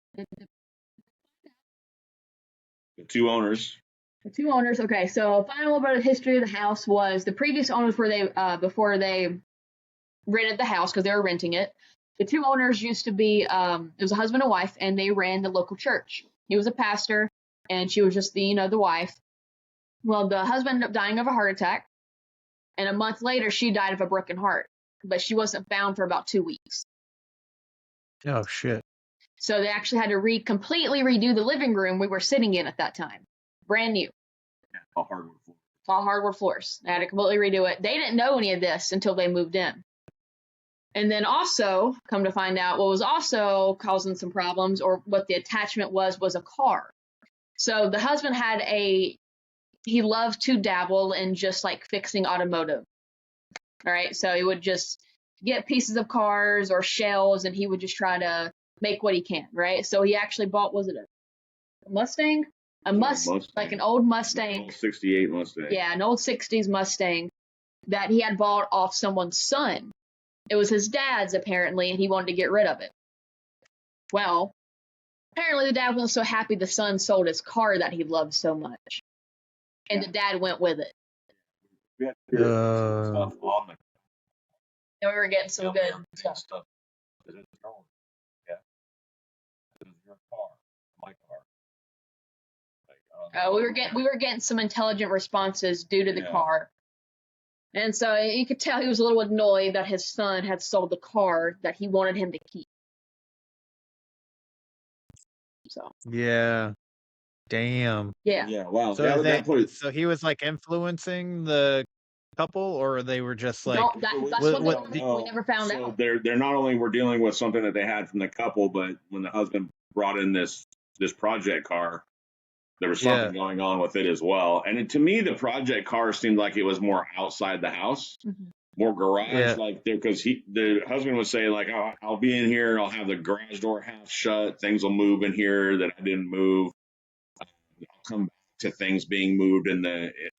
The two owners. The two owners. Okay, so final little bit of the history of the house was the previous owners were before they rented the house because they were renting it. The two owners used to be it was a husband and wife, and they ran the local church. He was a pastor, and she was just the wife. Well, the husband ended up dying of a heart attack, and a month later she died of a broken heart, but she wasn't found for about 2 weeks. Oh shit. So they actually had to completely redo the living room we were sitting in at that time. Brand new. Yeah, all hardwood floors. All hardwood floors. They had to completely redo it. They didn't know any of this until they moved in. And then also, come to find out, what was also causing some problems, or what the attachment was a car. So the husband he loved to dabble in just like fixing automotive. All right. So he would just get pieces of cars or shells, and he would just try to make what he can. Right. So he actually bought, was it a Mustang? Mustang. Like an old Mustang. An old 68 Mustang. Yeah, an old 60s Mustang that he had bought off someone's son. It was his dad's, apparently, and he wanted to get rid of it. Well, apparently the dad wasn't so happy the son sold his car that he loved so much. And the dad went with it. We had stuff on the And we were getting some good stuff. Is it your own? Yeah. This is your car. My car. Like, We were getting some intelligent responses due to the car. And so you could tell he was a little annoyed that his son had sold the car that he wanted him to keep. So. Yeah. Damn. Yeah. Yeah. Wow. So he was like influencing the couple, or they were just like. We never found out. They're not only were dealing with something that they had from the couple, but when the husband brought in this project car, there was something going on with it as well. And to me, the project car seemed like it was more outside the house, more garage, like there, because the husband would say like, oh, I'll be in here, I'll have the garage door half shut, things will move in here that I didn't move. I'll come back to things being moved in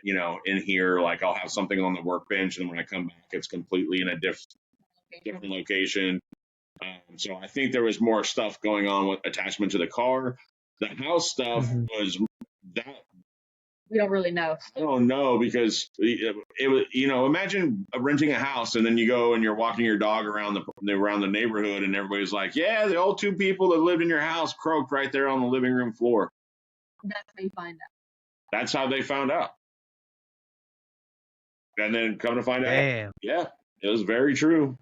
in here, like I'll have something on the workbench, and when I come back, it's completely in a different location. So I think there was more stuff going on with attachment to the car. The house stuff was that. We don't really know. I don't know, because it was, imagine renting a house and then you go and you're walking your dog around the neighborhood and everybody's like, yeah, the old two people that lived in your house croaked right there on the living room floor. That's how you find out. That's how they found out. And then come to find out, yeah, it was very true.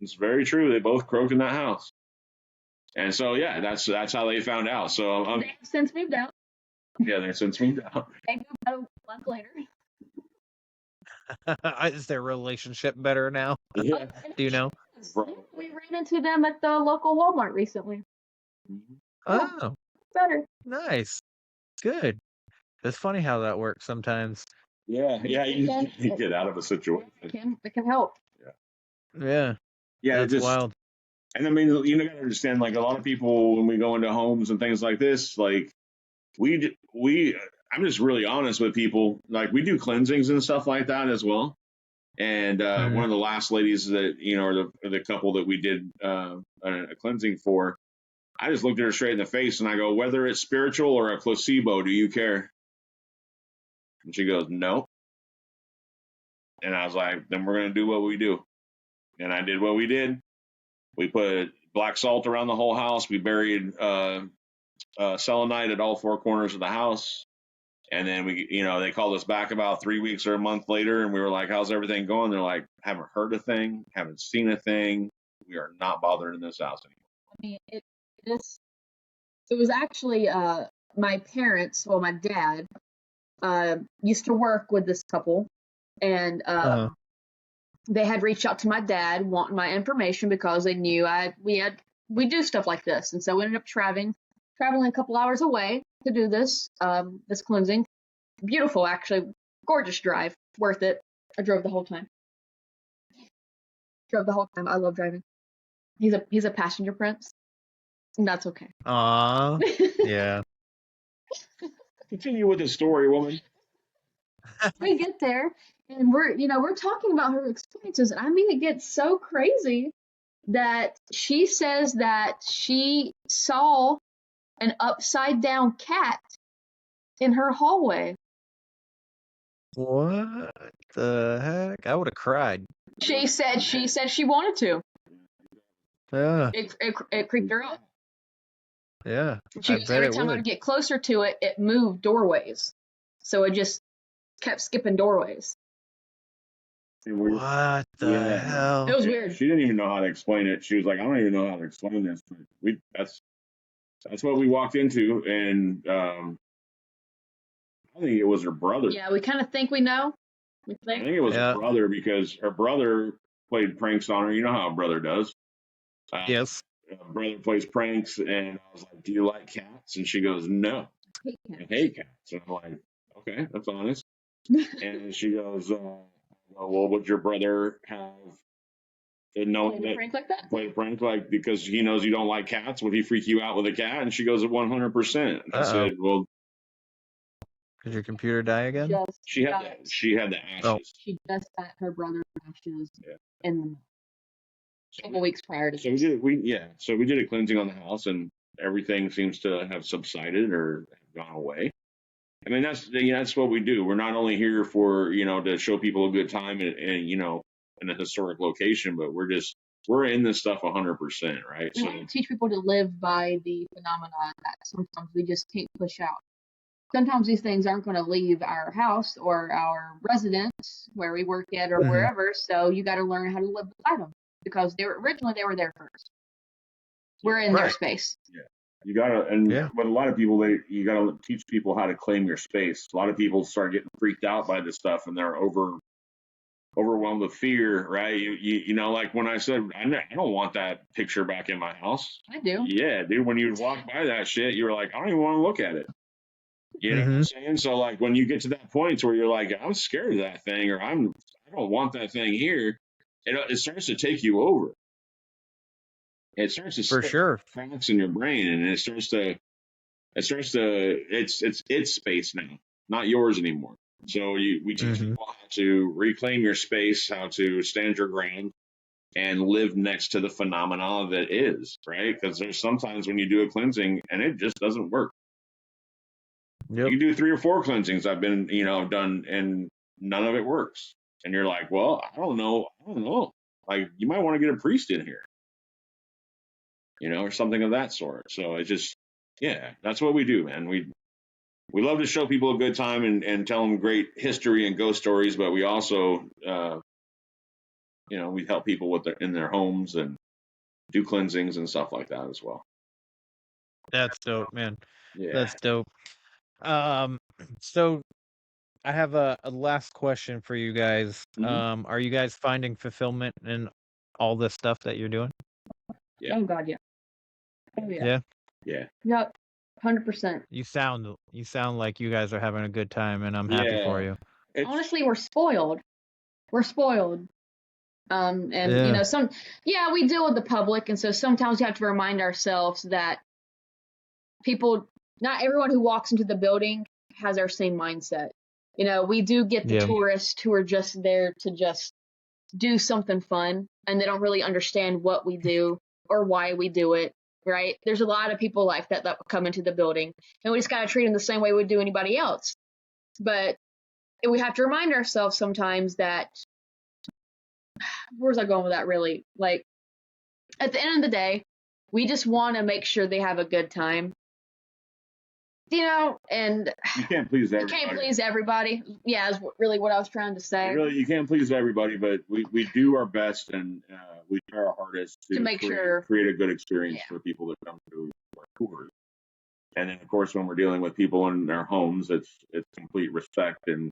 It's very true. They both croaked in that house. And so, yeah, that's how they found out. So they've since moved out. Yeah, they've since moved out. They moved out a month later. Is their relationship better now? Yeah. Do you know? We ran into them at the local Walmart recently. Oh, Better. nice. Good. It's funny how that works sometimes. Yeah, you get out of a situation. It can help. Yeah. Yeah, it's wild. And I mean, you gotta understand, like a lot of people, when we go into homes and things like this, like I'm just really honest with people. Like we do cleansings and stuff like that as well. And one of the last ladies that, or the couple that we did a cleansing for, I just looked at her straight in the face and I go, whether it's spiritual or a placebo, do you care? And she goes, no. And I was like, then we're going to do what we do. And I did what we did. We put black salt around the whole house. We buried selenite at all four corners of the house. And then they called us back about 3 weeks or a month later, and we were like, how's everything going? They're like, haven't heard a thing, haven't seen a thing. We are not bothered in this house anymore. I mean, it was actually my parents, well, my dad, used to work with this couple, and they had reached out to my dad wanting my information because they knew we do stuff like this. And so we ended up traveling a couple hours away to do this cleansing. Beautiful, actually, gorgeous drive, worth it. I drove the whole time. I love driving. He's a passenger prince, and that's okay. Aw, yeah. Continue with the story, woman. We get there, and we're talking about her experiences, and I mean, it gets so crazy that she says that she saw an upside down cat in her hallway. What the heck? I would have cried. She said she wanted to. Yeah. It creeped her out. Yeah. Every time I would get closer to it, it moved doorways. So it just kept skipping doorways. What the hell? It was weird. She didn't even know how to explain it. She was like, I don't even know how to explain this. But that's what we walked into, and I think it was her brother. Yeah, we kind of think we know. I think it was her brother, because her brother played pranks on her. You know how a brother does. Yes. Brother plays pranks, and I was like, "Do you like cats?" And she goes, "No, I hate cats." And I'm like, "Okay, that's honest." And she goes, "Well, would your brother have knowing Played a that prank like that? play a prank like because he knows you don't like cats? Would he freak you out with a cat?" And she goes, "100%." And I said, "Well, did your computer die again? Just she had got- she had the ashes." Oh. She just got her brother's ashes Yeah. in the a couple weeks prior to So we did a cleansing on the house, and everything seems to have subsided or have gone away. I mean, that's what we do. We're not only here for to show people a good time and in a historic location, but we're in this stuff 100%, right? We So want to teach people to live by the phenomena that sometimes we just can't push out. Sometimes these things aren't going to leave our house or our residence where we work at or wherever, so you got to learn how to live beside them because they were there first. We're in their space. Yeah, you gotta, but a lot of people you gotta teach people how to claim your space. A lot of people start getting freaked out by this stuff, and they're overwhelmed with fear, right? You know, like when I said I don't want that picture back in my house. I do. Yeah, dude. When you walk by that shit, you were like, I don't even want to look at it. You know what I'm saying? So like when you get to that point where you're like, I'm scared of that thing, or I don't want that thing here, it starts to take you over. It starts to For sure. cracks in your brain, and it's space now, not yours anymore. So we teach people how to reclaim your space, how to stand your ground, and live next to the phenomena that is, right? Because there's sometimes when you do a cleansing and it just doesn't work. Yep. You do 3 or 4 cleansings I've been, done, and none of it works. And you're like, well, I don't know. Like, you might want to get a priest in here, or something of that sort. So it just, that's what we do, man. We love to show people a good time and tell them great history and ghost stories, but we also, we help people in their homes and do cleansings and stuff like that as well. That's dope, man. Yeah. That's dope. So I have a last question for you guys. Are you guys finding fulfillment in all this stuff that you're doing? Yeah. Oh God, yeah. Oh yeah. Yeah. Yeah. Yep. 100%. You sound like you guys are having a good time, and I'm happy for you. Honestly, we're spoiled. We're spoiled. And we deal with the public, and so sometimes we have to remind ourselves that not everyone who walks into the building has our same mindset. We do get the tourists who are just there to just do something fun, and they don't really understand what we do or why we do it, right? There's a lot of people like that come into the building, and we just got to treat them the same way we do anybody else. But we have to remind ourselves sometimes that, where's I going with that really? Like, at the end of the day, we just want to make sure they have a good time. And you can't please everybody. You can't please everybody. Yeah, is really what I was trying to say. Really, you can't please everybody, but we do our best, and we try our hardest to create a good experience for people that come to our tours. And then, of course, when we're dealing with people in their homes, it's complete respect and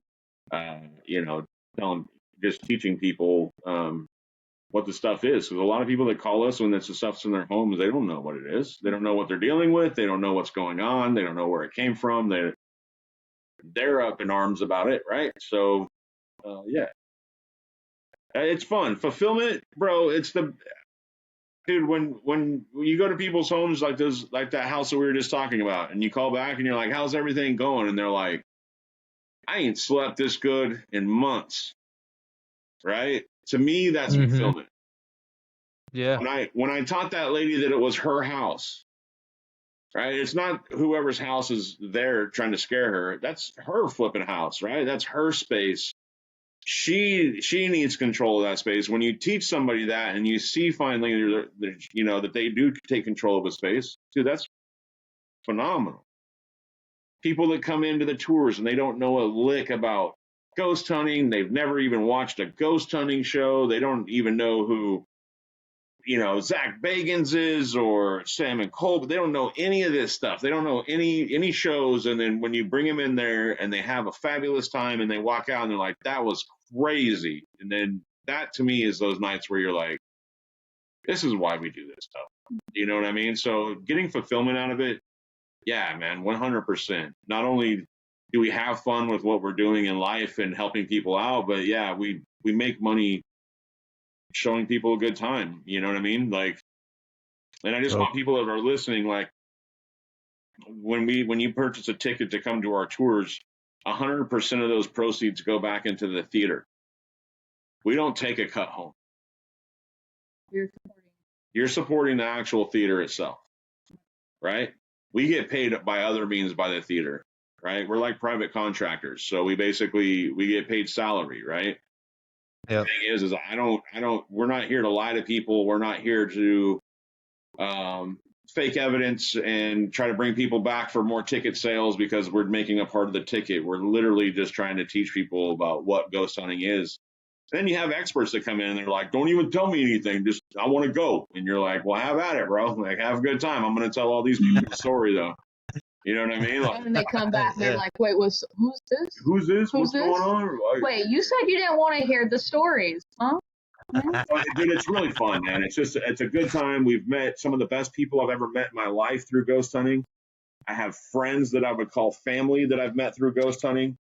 just teaching people what the stuff is. Because a lot of people that call us when it's the stuff's in their homes, they don't know what it is. They don't know what they're dealing with. They don't know what's going on. They don't know where it came from. They're up in arms about it, right? So, it's fun. Fulfillment, bro. It's dude. When you go to people's homes like that house that we were just talking about, and you call back and you're like, "How's everything going?" And they're like, "I ain't slept this good in months." Right? To me, that's fulfillment. Yeah. When I taught that lady that it was her house, right? It's not whoever's house is there trying to scare her. That's her flipping house, right? That's her space. She needs control of that space. When you teach somebody that and you see finally that they do take control of a space, dude, that's phenomenal. People that come into the tours and they don't know a lick about ghost hunting. They've never even watched a ghost hunting show. They don't even know who, Zach Bagans is or Sam and Cole, but they don't know any of this stuff. They don't know any shows. And then when you bring them in there and they have a fabulous time and they walk out and they're like, that was crazy. And then that to me is those nights where you're like, this is why we do this stuff. You know what I mean? So getting fulfillment out of it, yeah, man, 100%. Not only do we have fun with what we're doing in life and helping people out, but yeah, we make money showing people a good time. You know what I mean? Like, and I just want people that are listening, like, when you purchase a ticket to come to our tours, 100% of those proceeds go back into the theater. We don't take a cut home. You're supporting the actual theater itself, right? We get paid by other means by the theater, right? We're like private contractors, so we get paid salary, right? Yeah. The thing is we're not here to lie to people. We're not here to fake evidence and try to bring people back for more ticket sales because we're making a part of the ticket. We're literally just trying to teach people about what ghost hunting is. And then you have experts that come in and they're like, don't even tell me anything. Just, I want to go. And you're like, well, have at it, bro. Like, have a good time. I'm going to tell all these people the story, though. You know what I mean? Like, and then they come back and they're like, wait, who's this? Who's this? What's going on? Like, wait, you said you didn't want to hear the stories, huh? Dude, it's really fun, man. It's a good time. We've met some of the best people I've ever met in my life through ghost hunting. I have friends that I would call family that I've met through ghost hunting.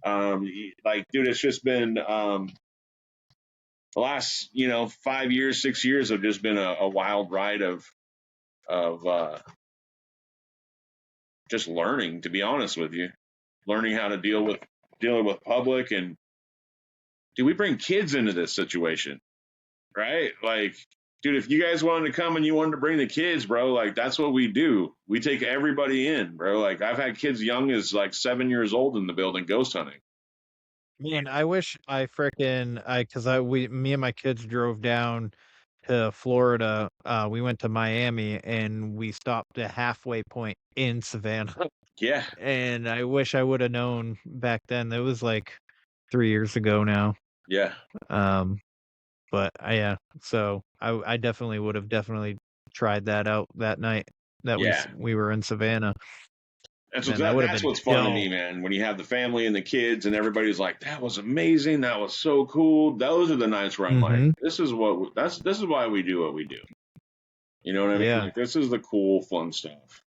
Like, dude, it's just been the last 5 years, 6 years have just been a wild ride of just learning. To be honest with you, learning how to dealing with public, and do we bring kids into this situation? Right? Like, dude, if you guys wanted to come and you wanted to bring the kids, bro, like, that's what we do. We take everybody in, bro. Like, I've had kids young as like 7 years old in the building ghost hunting. Man, I wish me and my kids drove down to Florida. We went to Miami and we stopped at halfway point in Savannah. Yeah. And I wish I would have known back then. It was like 3 years ago now. Yeah. But yeah, so I definitely would have tried that out that night that we were in Savannah. That's what's fun to me, man. When you have the family and the kids and everybody's like, that was amazing, that was so cool. Those are the nights where I'm like, this is why we do what we do. You know what I mean? Yeah. Like, this is the cool, fun stuff.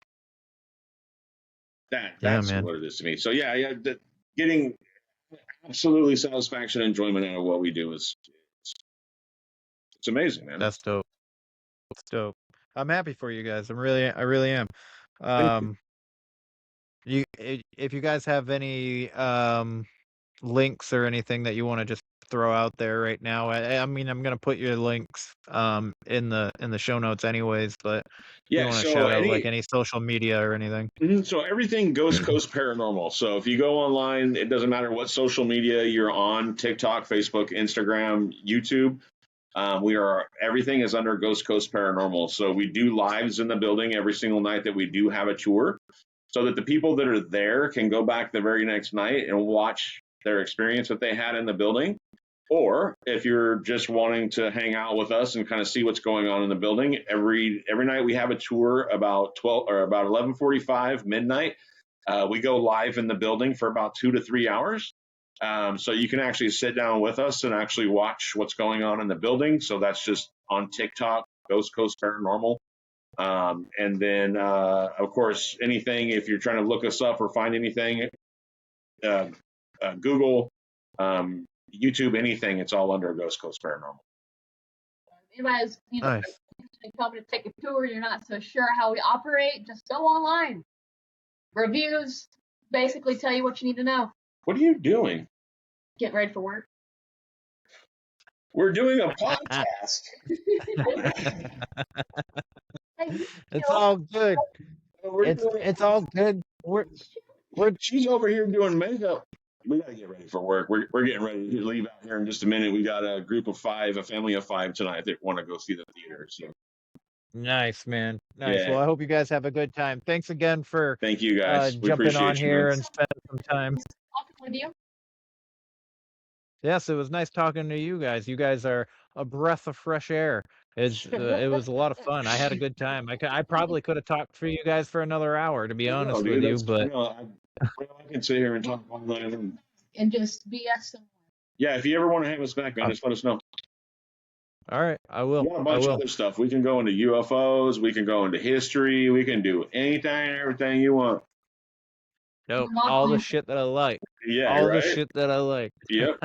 That's what it is to me. So yeah, getting absolutely satisfaction and enjoyment out of what we do is it's amazing, man. That's dope. It's dope. I'm happy for you guys. I really am. If you guys have any links or anything that you want to just throw out there right now, I mean, I'm gonna put your links in the show notes anyways, but you want to shout out like any social media or anything. So everything Ghost Coast Paranormal. So if you go online, it doesn't matter what social media you're on, TikTok, Facebook, Instagram, YouTube. Everything is under Ghost Coast Paranormal. So we do lives in the building every single night that we do have a tour, so that the people that are there can go back the very next night and watch their experience that they had in the building. Or if you're just wanting to hang out with us and kind of see what's going on in the building, every night we have a tour about 11:45 midnight. We go live in the building for about 2 to 3 hours. So you can actually sit down with us and actually watch what's going on in the building. So that's just on TikTok, Ghost Coast Paranormal. And then, of course, anything, if you're trying to look us up or find anything, Google, YouTube, anything, it's all under Ghost Coast Paranormal. Anybody's, nice. Coming to take a tour, you're not so sure how we operate, just go online. Reviews basically tell you what you need to know. What are you doing? Getting ready for work. We're doing a podcast. It's all good. It's all good. She's over here doing makeup. We gotta get ready for work. We're getting ready to leave out here in just a minute. We got a family of 5 tonight that want to go see the theater. So nice, man. Nice. Yeah. Well, I hope you guys have a good time. Thanks again for thank you guys. Jumping on here and spending some time. Talking with you. Yes, it was nice talking to you guys. You guys are a breath of fresh air. It was a lot of fun. I had a good time. I probably could have talked for you guys for another hour, to be honest with you. But I can sit here and talk all night and just BS somewhere. Yeah, if you ever want to have us back, man, just let us know. All right, I will. Yeah, a I bunch of will. other stuff. We can go into UFOs. We can go into history. We can do anything and everything you want. Nope. Lock All the on. shit that I like. Yeah, All the right? shit that I like. Yep.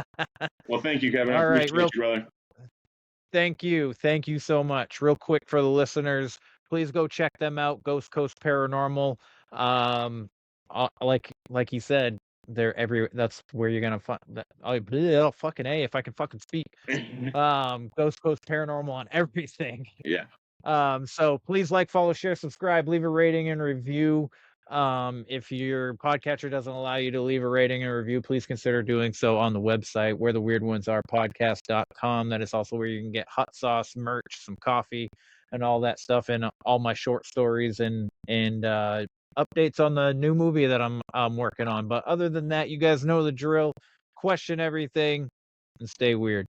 Well, thank you, Kevin. I All right, appreciate you, brother. thank you. Thank you so much. Real quick for the listeners, please go check them out. Ghost Coast Paranormal. Like he said, they're every. That's where you're gonna find that. Oh, fucking A, if I can fucking speak. Ghost Coast Paranormal on everything. Yeah. So please like, follow, share, subscribe, leave a rating and review. If your podcatcher doesn't allow you to leave a rating and review, please consider doing so on the website where the weird ones are podcast.com. That is also where you can get hot sauce, merch, some coffee, and all that stuff, and all my short stories and updates on the new movie that I'm working on. But other than that, you guys know the drill. Question everything and stay weird.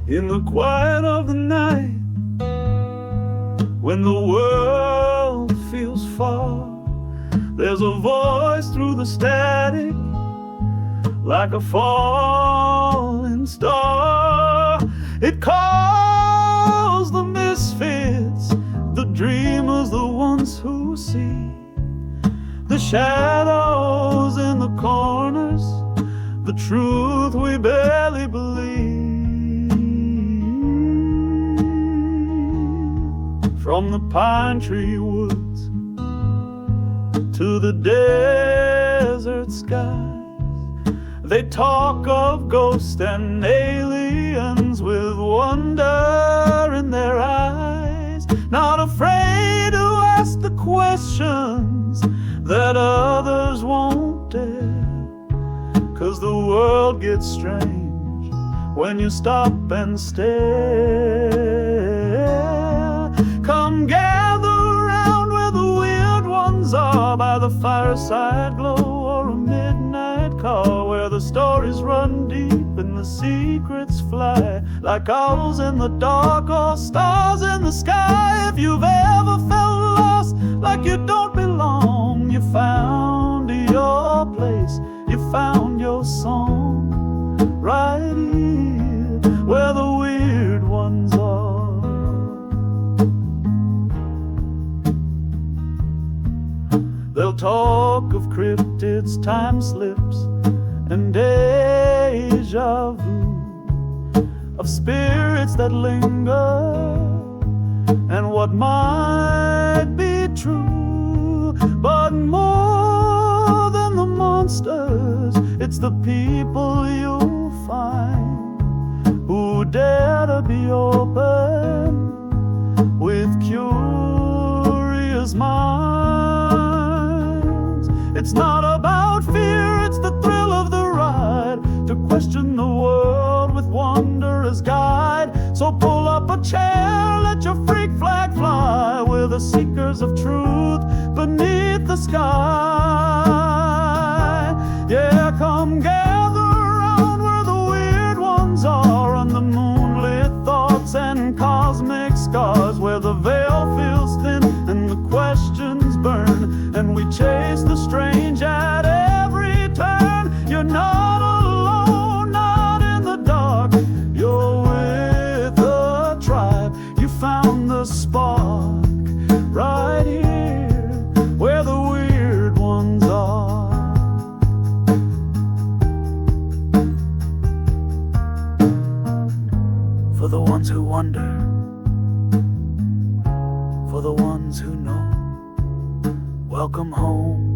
In the quiet of the night, when the world feels far, there's a voice through the static, like a falling star. It calls the misfits, the dreamers, the ones who see the shadows in the corners, the truth we barely believe. From the pine tree woods to the desert skies, they talk of ghosts and aliens with wonder in their eyes, not afraid to ask the questions that others won't dare, 'cause the world gets strange when you stop and stare. Come gather around where the weird ones are, by the fireside glow or a midnight call, where the stories run deep and the secrets fly like owls in the dark or stars in the sky. If you've ever felt lost, like you don't belong, you found your place, you found your song, right here where the weird ones are. They'll talk of cryptids, time slips, and deja vu, of spirits that linger, and what might be true. But more than the monsters, it's the people you'll find who dare to be open with curious minds. It's not about fear, it's the thrill of the ride, to question the world with wonder as guide. So pull up a chair, let your freak flag fly, we're the seekers of truth beneath the sky. Yeah, come gather around where the weird ones are, on the moonlit thoughts and cosmic scars, where the veil feels thin and the questions burn, and we chase the strange at every turn. You're not alone, not in the dark, you're with a tribe. You found the spark right here where the weird ones are. For the ones who wonder, for the ones who know, welcome home.